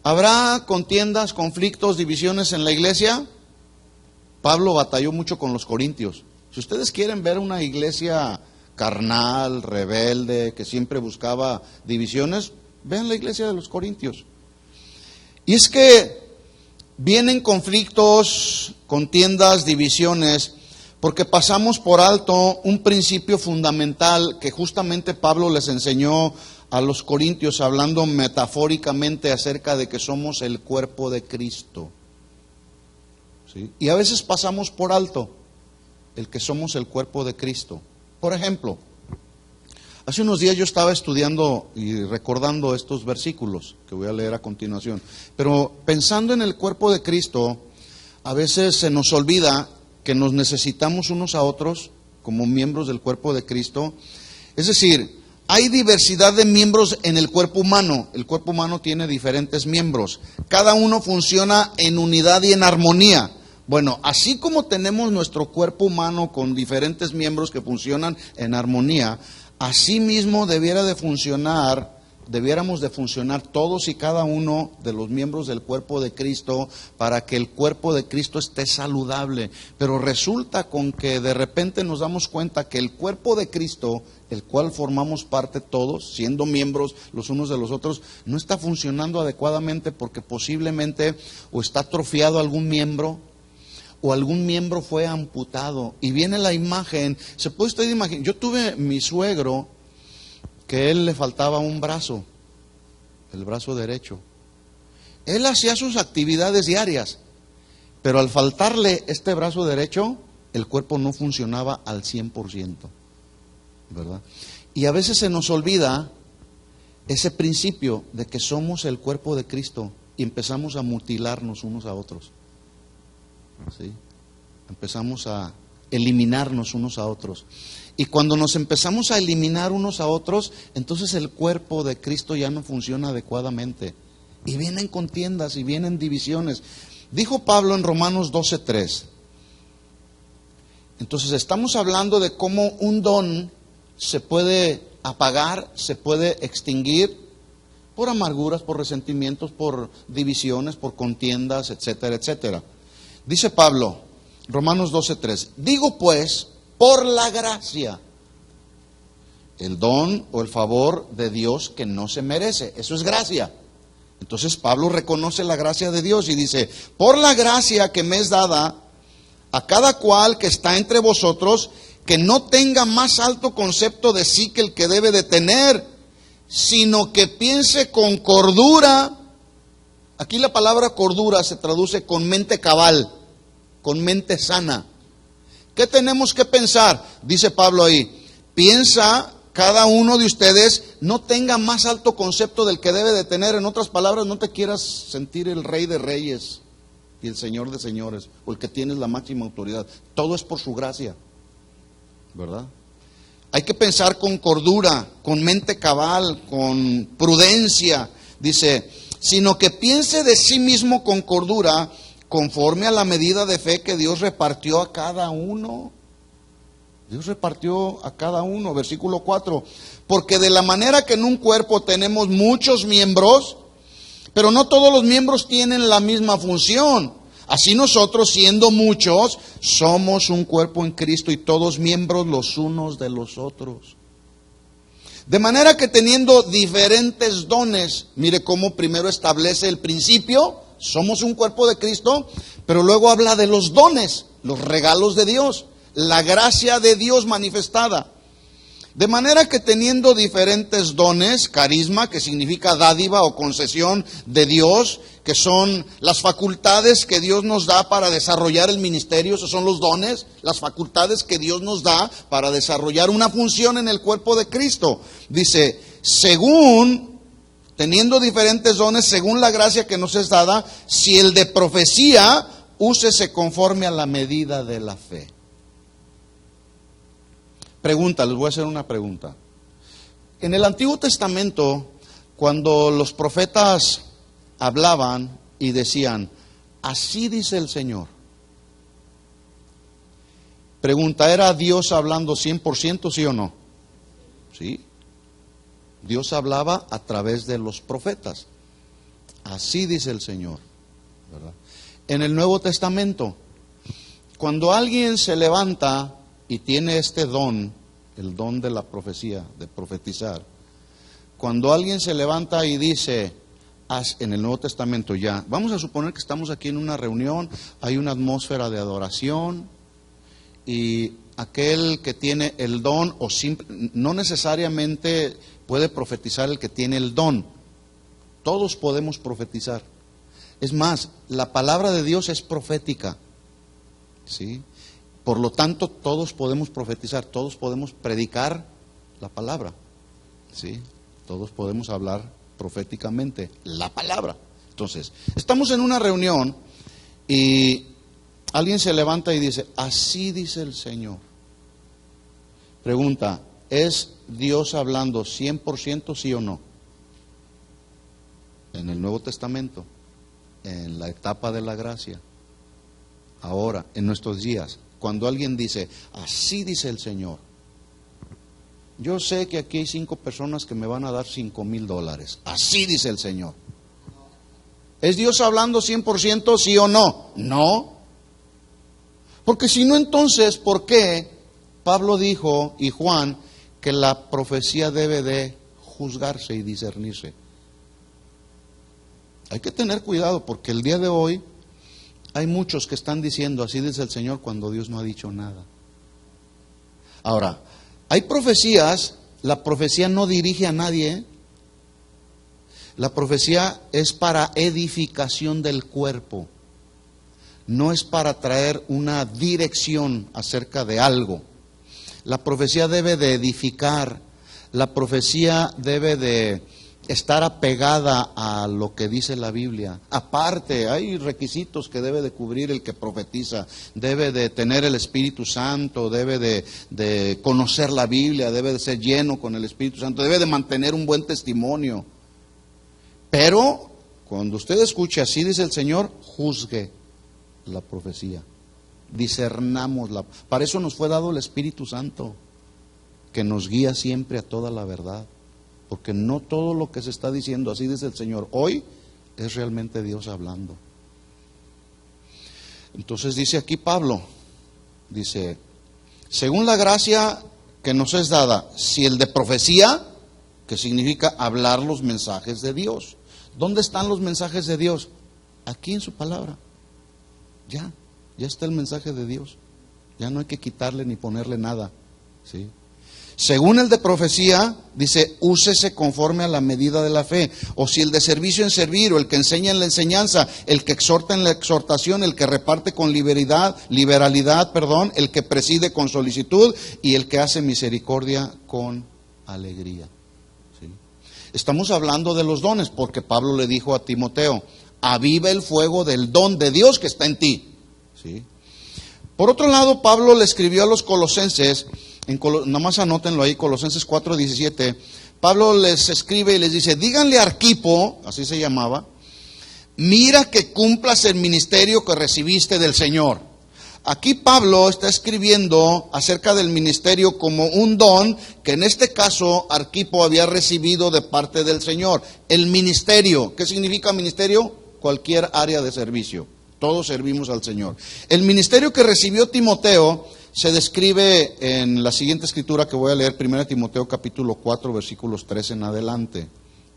¿Habrá contiendas, conflictos, divisiones en la iglesia? Pablo batalló mucho con los corintios. Si ustedes quieren ver una iglesia carnal, rebelde, que siempre buscaba divisiones, vean la iglesia de los corintios. Y es que vienen conflictos, contiendas, divisiones, porque pasamos por alto un principio fundamental que justamente Pablo les enseñó a los corintios, hablando metafóricamente acerca de que somos el cuerpo de Cristo. ¿Sí? Y a veces pasamos por alto el que somos el cuerpo de Cristo. Por ejemplo, hace unos días yo estaba estudiando y recordando estos versículos que voy a leer a continuación, pero pensando en el cuerpo de Cristo, a veces se nos olvida que nos necesitamos unos a otros como miembros del cuerpo de Cristo. Es decir, hay diversidad de miembros en el cuerpo humano. El cuerpo humano tiene diferentes miembros. Cada uno funciona en unidad y en armonía. Bueno, así como tenemos nuestro cuerpo humano con diferentes miembros que funcionan en armonía, así mismo debiéramos de funcionar todos y cada uno de los miembros del cuerpo de Cristo para que el cuerpo de Cristo esté saludable. Pero resulta con que de repente nos damos cuenta que el cuerpo de Cristo, el cual formamos parte todos, siendo miembros los unos de los otros, no está funcionando adecuadamente porque posiblemente o está atrofiado algún miembro, o algún miembro fue amputado. Y viene la imagen, se puede usted imaginar, yo tuve mi suegro que él le faltaba un brazo, el brazo derecho. Él hacía sus actividades diarias, pero al faltarle este brazo derecho, el cuerpo no funcionaba al 100%, ¿verdad? Y a veces se nos olvida ese principio de que somos el cuerpo de Cristo y empezamos a mutilarnos unos a otros. ¿Sí? Empezamos a eliminarnos unos a otros. Y cuando nos empezamos a eliminar unos a otros, entonces el cuerpo de Cristo ya no funciona adecuadamente. Y vienen contiendas y vienen divisiones. Dijo Pablo en Romanos 12:3. Entonces estamos hablando de cómo un don se puede apagar, se puede extinguir por amarguras, por resentimientos, por divisiones, por contiendas, etcétera, etcétera. Dice Pablo, Romanos 12:3, digo pues, por la gracia, el don o el favor de Dios que no se merece, eso es gracia. Entonces Pablo reconoce la gracia de Dios y dice, por la gracia que me es dada a cada cual que está entre vosotros, que no tenga más alto concepto de sí que el que debe de tener, sino que piense con cordura. Aquí la palabra cordura se traduce con mente cabal, con mente sana. ¿Qué tenemos que pensar? Dice Pablo ahí, piensa cada uno de ustedes, no tenga más alto concepto del que debe de tener. En otras palabras, no te quieras sentir el rey de reyes y el señor de señores, o el que tienes la máxima autoridad. Todo es por su gracia, ¿verdad? Hay que pensar con cordura, con mente cabal, con prudencia. Dice, sino que piense de sí mismo con cordura, conforme a la medida de fe que Dios repartió a cada uno. Dios repartió a cada uno. Versículo 4. Porque de la manera que en un cuerpo tenemos muchos miembros, pero no todos los miembros tienen la misma función. Así nosotros, siendo muchos, somos un cuerpo en Cristo y todos miembros los unos de los otros. De manera que teniendo diferentes dones, mire cómo primero establece el principio, somos un cuerpo de Cristo, pero luego habla de los dones, los regalos de Dios, la gracia de Dios manifestada. De manera que teniendo diferentes dones, carisma, que significa dádiva o concesión de Dios, que son las facultades que Dios nos da para desarrollar el ministerio, esos son los dones, las facultades que Dios nos da para desarrollar una función en el cuerpo de Cristo. Dice, teniendo diferentes dones, según la gracia que nos es dada, si el de profecía, úsese conforme a la medida de la fe. Pregunta, les voy a hacer una pregunta. En el Antiguo Testamento, cuando los profetas hablaban y decían, así dice el Señor. Pregunta, ¿era Dios hablando 100%, sí o no? Sí. Dios hablaba a través de los profetas. Así dice el Señor, ¿verdad? En el Nuevo Testamento, cuando alguien se levanta y tiene este don, el don de la profecía, de profetizar, cuando alguien se levanta y dice, en el Nuevo Testamento ya, vamos a suponer que estamos aquí en una reunión, hay una atmósfera de adoración, y aquel que tiene el don, no necesariamente puede profetizar el que tiene el don, todos podemos profetizar. Es más, la palabra de Dios es profética, ¿sí? Por lo tanto, todos podemos profetizar, todos podemos predicar la palabra, ¿sí? Todos podemos hablar proféticamente la palabra. Entonces, estamos en una reunión y alguien se levanta y dice, así dice el Señor. Pregunta, ¿es Dios hablando 100% sí o no? En el Nuevo Testamento, en la etapa de la gracia, ahora, en nuestros días. Cuando alguien dice, así dice el Señor, yo sé que aquí hay 5 personas que me van a dar $5,000, así dice el Señor. ¿Es Dios hablando 100% sí o no? No. Porque si no, entonces, ¿por qué Pablo dijo y Juan que la profecía debe de juzgarse y discernirse? Hay que tener cuidado porque el día de hoy hay muchos que están diciendo, así dice el Señor, cuando Dios no ha dicho nada. Ahora, hay profecías, la profecía no dirige a nadie. La profecía es para edificación del cuerpo. No es para traer una dirección acerca de algo. La profecía debe de edificar. La profecía debe de estar apegada a lo que dice la Biblia. Aparte, hay requisitos que debe de cubrir el que profetiza. Debe de tener el Espíritu Santo, debe de conocer la Biblia, debe de ser lleno con el Espíritu Santo, debe de mantener un buen testimonio. Pero, cuando usted escuche así dice el Señor, juzgue la profecía. Discernámosla. Para eso nos fue dado el Espíritu Santo, que nos guía siempre a toda la verdad. Porque no todo lo que se está diciendo, así dice el Señor, hoy es realmente Dios hablando. Entonces dice aquí Pablo, dice, según la gracia que nos es dada, si el de profecía, que significa hablar los mensajes de Dios. ¿Dónde están los mensajes de Dios? Aquí en su palabra. Ya está el mensaje de Dios. Ya no hay que quitarle ni ponerle nada, ¿sí? Según el de profecía, dice, úsese conforme a la medida de la fe. O si el de servicio en servir, o el que enseña en la enseñanza, el que exhorta en la exhortación, el que reparte con liberalidad, el que preside con solicitud y el que hace misericordia con alegría. ¿Sí? Estamos hablando de los dones porque Pablo le dijo a Timoteo, aviva el fuego del don de Dios que está en ti. ¿Sí? Por otro lado, Pablo le escribió a los colosenses, nomás anótenlo ahí, Colosenses 4:17. Pablo les escribe y les dice, díganle a Arquipo, así se llamaba, mira que cumplas el ministerio que recibiste del Señor. Aquí Pablo está escribiendo acerca del ministerio como un don que en este caso Arquipo había recibido de parte del Señor. El ministerio, ¿qué significa ministerio? Cualquier área de servicio. Todos servimos al Señor. El ministerio que recibió Timoteo se describe en la siguiente escritura que voy a leer, 1 Timoteo capítulo 4, versículos 13 en adelante.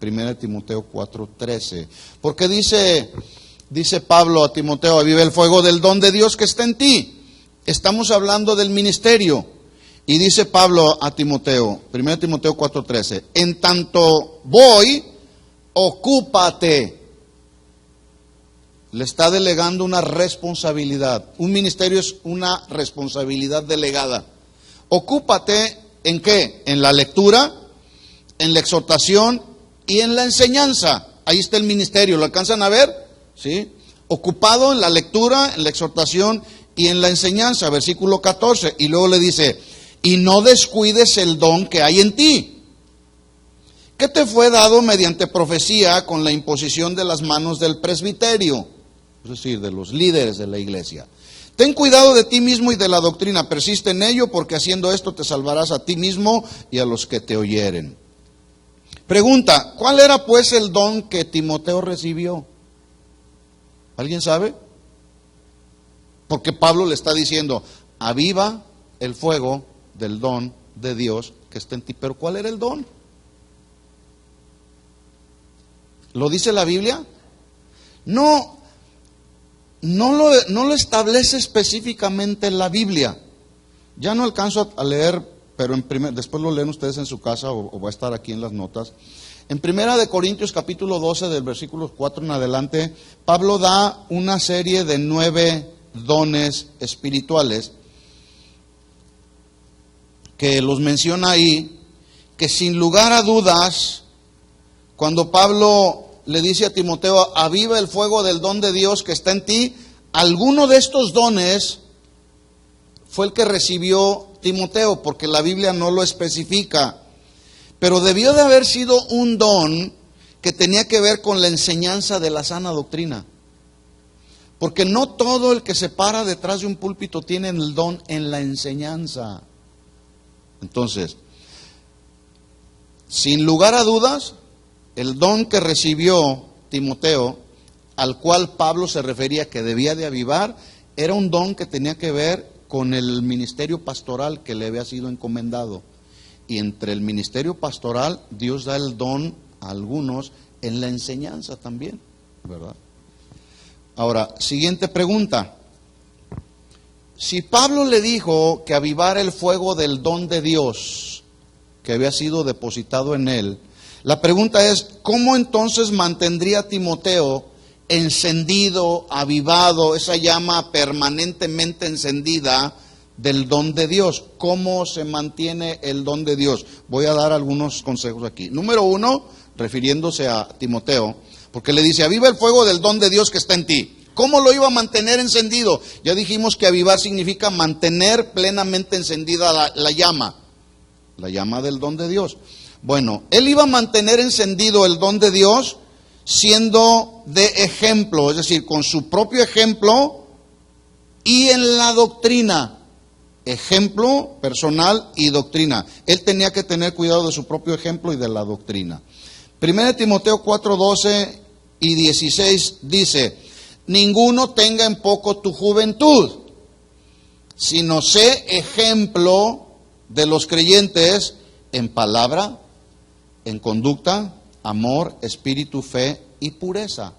1 Timoteo 4, 13. Porque dice Pablo a Timoteo, aviva el fuego del don de Dios que está en ti. Estamos hablando del ministerio. Y dice Pablo a Timoteo, 1 Timoteo 4, 13, en tanto voy, ocúpate. Le está delegando una responsabilidad. Un ministerio es una responsabilidad delegada. Ocúpate ¿en qué? En la lectura, en la exhortación y en la enseñanza. Ahí está el ministerio. ¿Lo alcanzan a ver? ¿Sí? Ocupado en la lectura, en la exhortación y en la enseñanza. Versículo 14. Y luego le dice, y no descuides el don que hay en ti, que te fue dado mediante profecía con la imposición de las manos del presbiterio. Es decir, de los líderes de la iglesia. Ten cuidado de ti mismo y de la doctrina, persiste en ello, porque haciendo esto te salvarás a ti mismo y a los que te oyeren. Pregunta, ¿cuál era pues el don que Timoteo recibió? ¿Alguien sabe? Porque Pablo le está diciendo, aviva el fuego del don de Dios que está en ti. Pero ¿cuál era el don? ¿Lo dice la Biblia? No lo establece específicamente la Biblia. Ya no alcanzo a leer, pero después lo leen ustedes en su casa o va a estar aquí en las notas. En 1 Corintios capítulo 12 del versículo 4 en adelante, Pablo da una serie de 9 dones espirituales que los menciona ahí, que sin lugar a dudas, cuando Pablo le dice a Timoteo, aviva el fuego del don de Dios que está en ti, alguno de estos dones fue el que recibió Timoteo, porque la Biblia no lo especifica, pero debió de haber sido un don que tenía que ver con la enseñanza de la sana doctrina, porque no todo el que se para detrás de un púlpito tiene el don en la enseñanza. Entonces, sin lugar a dudas, el don que recibió Timoteo, al cual Pablo se refería que debía de avivar, era un don que tenía que ver con el ministerio pastoral que le había sido encomendado. Y entre el ministerio pastoral, Dios da el don a algunos en la enseñanza también, ¿verdad? Ahora, siguiente pregunta. Si Pablo le dijo que avivara el fuego del don de Dios que había sido depositado en él, la pregunta es, ¿cómo entonces mantendría Timoteo encendido, avivado, esa llama permanentemente encendida del don de Dios? ¿Cómo se mantiene el don de Dios? Voy a dar algunos consejos aquí. Número 1, refiriéndose a Timoteo, porque le dice, aviva el fuego del don de Dios que está en ti. ¿Cómo lo iba a mantener encendido? Ya dijimos que avivar significa mantener plenamente encendida la llama del don de Dios. Bueno, él iba a mantener encendido el don de Dios siendo de ejemplo, es decir, con su propio ejemplo y en la doctrina. Ejemplo personal y doctrina. Él tenía que tener cuidado de su propio ejemplo y de la doctrina. 1 Timoteo 4, 12 y 16 dice, ninguno tenga en poco tu juventud, sino sé ejemplo de los creyentes en palabra, en conducta, amor, espíritu, fe y pureza.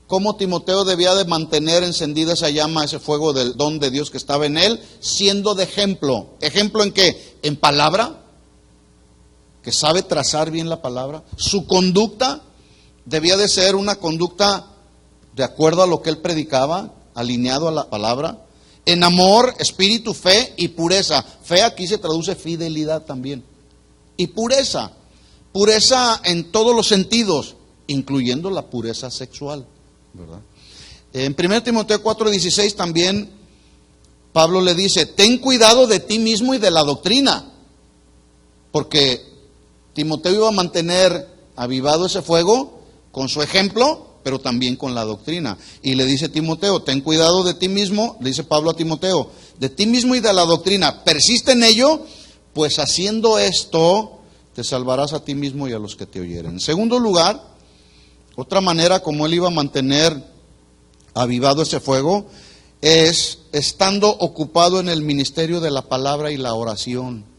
¿Cómo Timoteo debía de mantener encendida esa llama, ese fuego del don de Dios que estaba en él? Siendo de ejemplo. ¿Ejemplo en qué? En palabra, que sabe trazar bien la palabra. Su conducta debía de ser una conducta de acuerdo a lo que él predicaba, alineado a la palabra, en amor, espíritu, fe y pureza. Fe aquí se traduce fidelidad también. Y pureza, pureza en todos los sentidos, incluyendo la pureza sexual, ¿verdad? En 1 Timoteo 4:16 también Pablo le dice, ten cuidado de ti mismo y de la doctrina, porque Timoteo iba a mantener avivado ese fuego con su ejemplo, pero también con la doctrina. Y le dice Timoteo, ten cuidado de ti mismo, le dice Pablo a Timoteo, de ti mismo y de la doctrina, persiste en ello, pues haciendo esto te salvarás a ti mismo y a los que te oyeren. En segundo lugar, otra manera como él iba a mantener avivado ese fuego es estando ocupado en el ministerio de la palabra y la oración.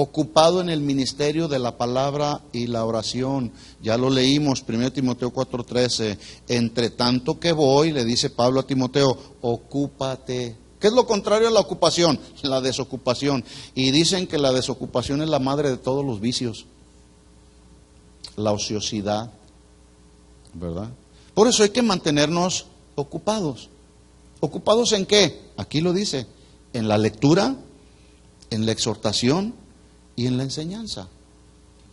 Ocupado en el ministerio de la palabra y la oración. Ya lo leímos, 1 Timoteo 4:13. Entre tanto que voy, le dice Pablo a Timoteo, ocúpate. ¿Qué es lo contrario a la ocupación? La desocupación. Y dicen que la desocupación es la madre de todos los vicios. La ociosidad, ¿verdad? Por eso hay que mantenernos ocupados. ¿Ocupados en qué? Aquí lo dice, en la lectura, en la exhortación y en la enseñanza,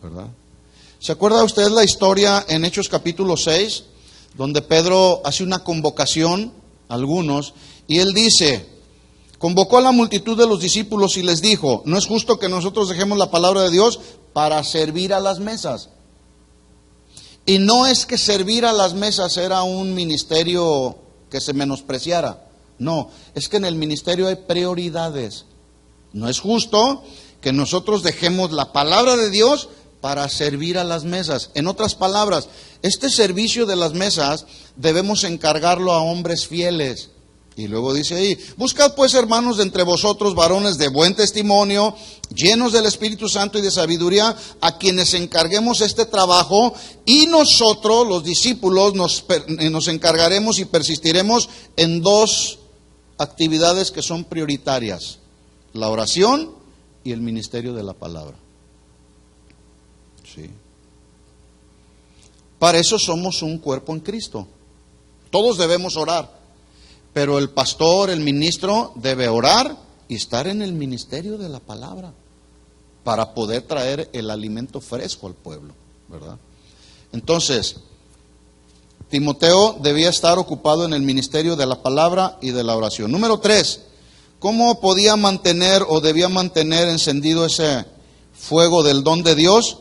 ¿verdad? ¿Se acuerda usted la historia en Hechos capítulo 6, donde Pedro hace una convocación a algunos, y él dice, convocó a la multitud de los discípulos y les dijo, no es justo que nosotros dejemos la palabra de Dios para servir a las mesas. Y no es que servir a las mesas era un ministerio que se menospreciara. No, es que en el ministerio hay prioridades. No es justo que nosotros dejemos la palabra de Dios para servir a las mesas. En otras palabras, este servicio de las mesas debemos encargarlo a hombres fieles. Y luego dice ahí, buscad pues hermanos de entre vosotros varones de buen testimonio, llenos del Espíritu Santo y de sabiduría, a quienes encarguemos este trabajo, y nosotros, los discípulos, nos encargaremos y persistiremos en dos actividades que son prioritarias: la oración y el ministerio de la palabra. Sí. Para eso somos un cuerpo en Cristo. Todos debemos orar. Pero el pastor, el ministro, debe orar y estar en el ministerio de la palabra para poder traer el alimento fresco al pueblo, ¿verdad? Entonces, Timoteo debía estar ocupado en el ministerio de la palabra y de la oración. Número 3, ¿cómo podía mantener o debía mantener encendido ese fuego del don de Dios?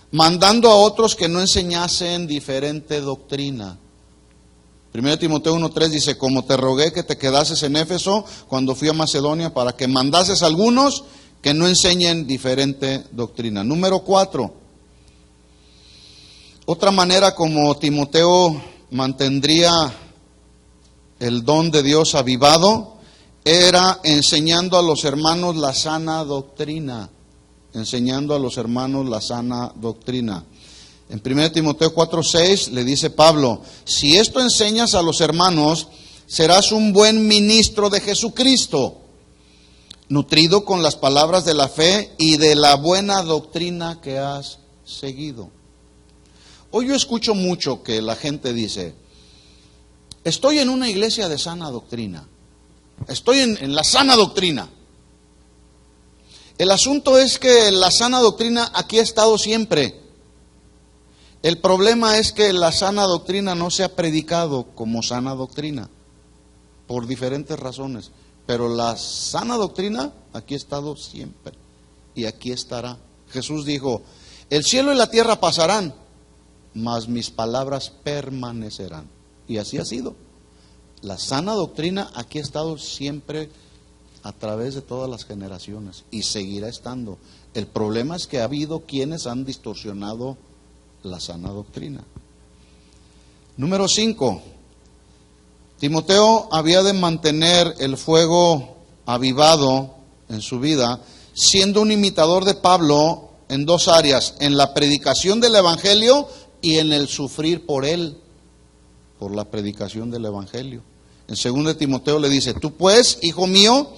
Mandando a otros que no enseñasen diferente doctrina. 1 Timoteo 1:3 dice, como te rogué que te quedases en Éfeso cuando fui a Macedonia, para que mandases a algunos que no enseñen diferente doctrina. Número 4, otra manera como Timoteo mantendría el don de Dios avivado era enseñando a los hermanos la sana doctrina. Enseñando a los hermanos la sana doctrina. En 1 Timoteo 4:6 le dice Pablo, si esto enseñas a los hermanos, serás un buen ministro de Jesucristo, nutrido con las palabras de la fe y de la buena doctrina que has seguido. Hoy yo escucho mucho que la gente dice, estoy en una iglesia de sana doctrina, estoy en la sana doctrina. El asunto es que la sana doctrina aquí ha estado siempre. El problema es que la sana doctrina no se ha predicado como sana doctrina, por diferentes razones. Pero la sana doctrina aquí ha estado siempre y aquí estará. Jesús dijo, el cielo y la tierra pasarán, mas mis palabras permanecerán. Y así ha sido. La sana doctrina aquí ha estado siempre a través de todas las generaciones y seguirá estando. El problema es que ha habido quienes han distorsionado la sana doctrina. Número 5, Timoteo había de mantener el fuego avivado en su vida, siendo un imitador de Pablo en dos áreas, en la predicación del Evangelio y en el sufrir por él, por la predicación del Evangelio. En 2 Timoteo le dice, tú pues, hijo mío,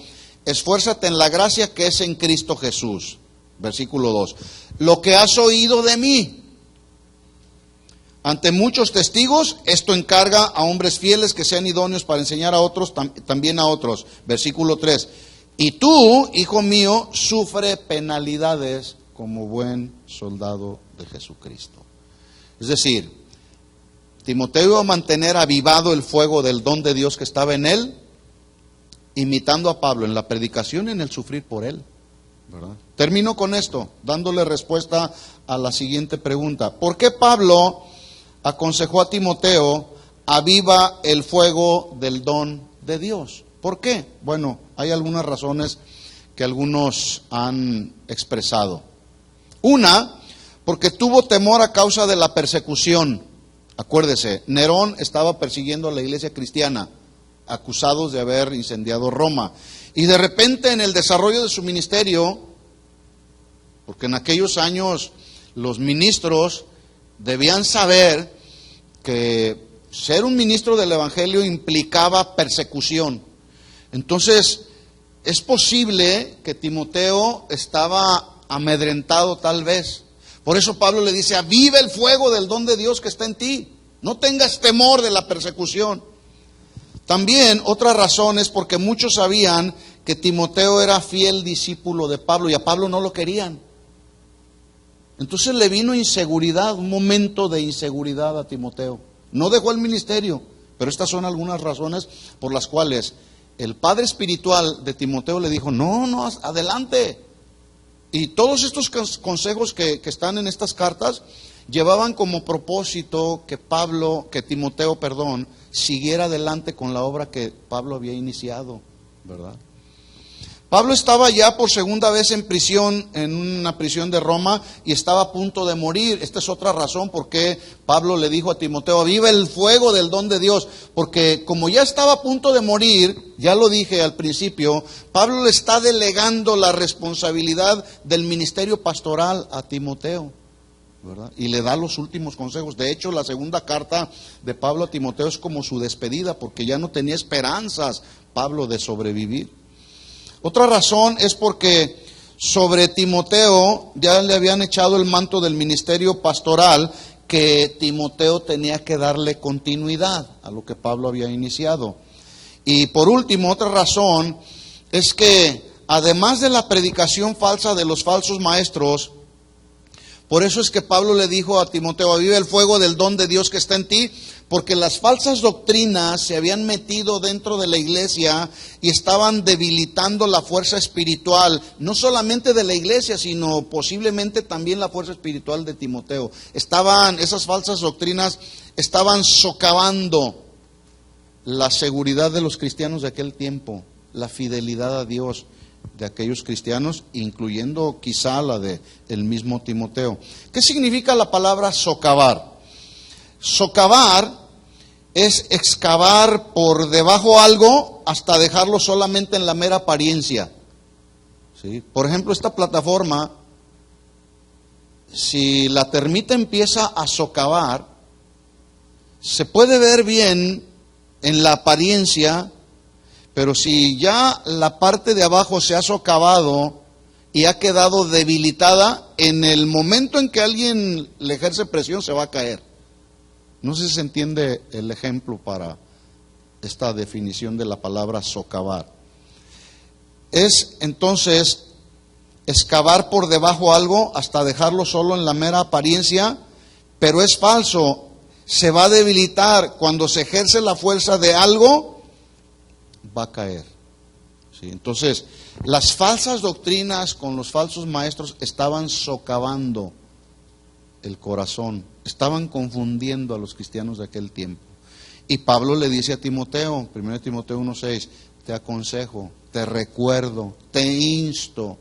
esfuérzate en la gracia que es en Cristo Jesús. Versículo 2. Lo que has oído de mí ante muchos testigos, esto encarga a hombres fieles que sean idóneos para enseñar a otros, también a otros. Versículo 3. Y tú, hijo mío, sufre penalidades como buen soldado de Jesucristo. Es decir, Timoteo iba a mantener avivado el fuego del don de Dios que estaba en él, imitando a Pablo en la predicación y en el sufrir por él, ¿verdad? Termino con esto, dándole respuesta a la siguiente pregunta. ¿Por qué Pablo aconsejó a Timoteo: aviva el fuego del don de Dios? ¿Por qué? Bueno, hay algunas razones que algunos han expresado. Una, porque tuvo temor a causa de la persecución. Acuérdese, Nerón estaba persiguiendo a la iglesia cristiana, acusados de haber incendiado Roma. Y de repente, en el desarrollo de su ministerio, porque en aquellos años los ministros debían saber que ser un ministro del Evangelio implicaba persecución. Entonces, es posible que Timoteo estaba amedrentado tal vez. Por eso Pablo le dice: aviva el fuego del don de Dios que está en ti. No tengas temor de la persecución. También otra razón es porque muchos sabían que Timoteo era fiel discípulo de Pablo y a Pablo no lo querían. Entonces le vino inseguridad, un momento de inseguridad a Timoteo. No dejó el ministerio, pero estas son algunas razones por las cuales el padre espiritual de Timoteo le dijo: no, adelante. Y todos estos consejos que están en estas cartas llevaban como propósito que Timoteo, siguiera adelante con la obra que Pablo había iniciado, ¿verdad? Pablo estaba ya por segunda vez en prisión, en una prisión de Roma, y estaba a punto de morir. Esta es otra razón por qué Pablo le dijo a Timoteo: aviva el fuego del don de Dios. Porque como ya estaba a punto de morir, ya lo dije al principio, Pablo le está delegando la responsabilidad del ministerio pastoral a Timoteo, ¿verdad? Y le da los últimos consejos. De hecho, la segunda carta de Pablo a Timoteo es como su despedida, porque ya no tenía esperanzas Pablo de sobrevivir. Otra razón es porque sobre Timoteo ya le habían echado el manto del ministerio pastoral, que Timoteo tenía que darle continuidad a lo que Pablo había iniciado. Y por último, otra razón es que además de la predicación falsa de los falsos maestros, por eso es que Pablo le dijo a Timoteo: aviva el fuego del don de Dios que está en ti, porque las falsas doctrinas se habían metido dentro de la iglesia y estaban debilitando la fuerza espiritual, no solamente de la iglesia, sino posiblemente también la fuerza espiritual de Timoteo. Esas falsas doctrinas estaban socavando la seguridad de los cristianos de aquel tiempo, la fidelidad a Dios de aquellos cristianos, incluyendo quizá la de el mismo Timoteo. ¿Qué significa la palabra socavar? Socavar es excavar por debajo algo hasta dejarlo solamente en la mera apariencia, ¿sí? Por ejemplo, esta plataforma, si la termita empieza a socavar, se puede ver bien en la apariencia, pero si ya la parte de abajo se ha socavado y ha quedado debilitada, en el momento en que alguien le ejerce presión se va a caer. No sé si se entiende el ejemplo para esta definición de la palabra socavar. Es entonces excavar por debajo algo hasta dejarlo solo en la mera apariencia, pero es falso. Se va a debilitar. Cuando se ejerce la fuerza de algo, va a caer. ¿Sí? Entonces, las falsas doctrinas con los falsos maestros estaban socavando el corazón, estaban confundiendo a los cristianos de aquel tiempo. Y Pablo le dice a Timoteo, 1 Timoteo 1:6, te aconsejo, te recuerdo, te insto,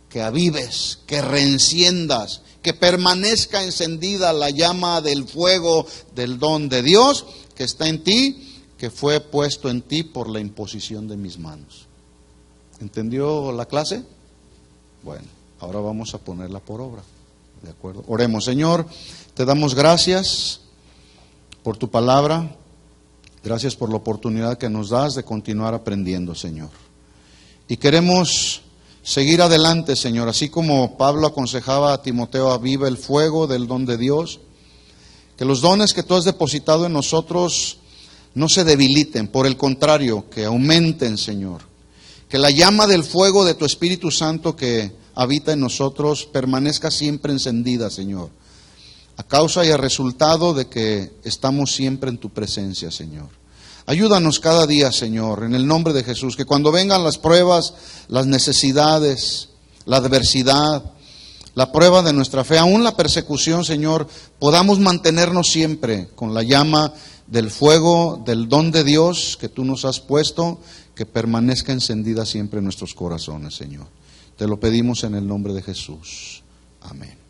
que avives, que reenciendas, que permanezca encendida la llama del fuego del don de Dios que está en ti, que fue puesto en ti por la imposición de mis manos. ¿Entendió la clase? Bueno, ahora vamos a ponerla por obra. ¿De acuerdo? Oremos. Señor, te damos gracias por tu palabra. Gracias por la oportunidad que nos das de continuar aprendiendo, Señor. Y queremos seguir adelante, Señor, así como Pablo aconsejaba a Timoteo: aviva el fuego del don de Dios. Que los dones que tú has depositado en nosotros no se debiliten, por el contrario, que aumenten, Señor. Que la llama del fuego de tu Espíritu Santo que habita en nosotros permanezca siempre encendida, Señor, a causa y a resultado de que estamos siempre en tu presencia, Señor. Ayúdanos cada día, Señor, en el nombre de Jesús, que cuando vengan las pruebas, las necesidades, la adversidad, la prueba de nuestra fe, aún la persecución, Señor, podamos mantenernos siempre con la llama del fuego, del don de Dios que tú nos has puesto, que permanezca encendida siempre en nuestros corazones, Señor. Te lo pedimos en el nombre de Jesús. Amén.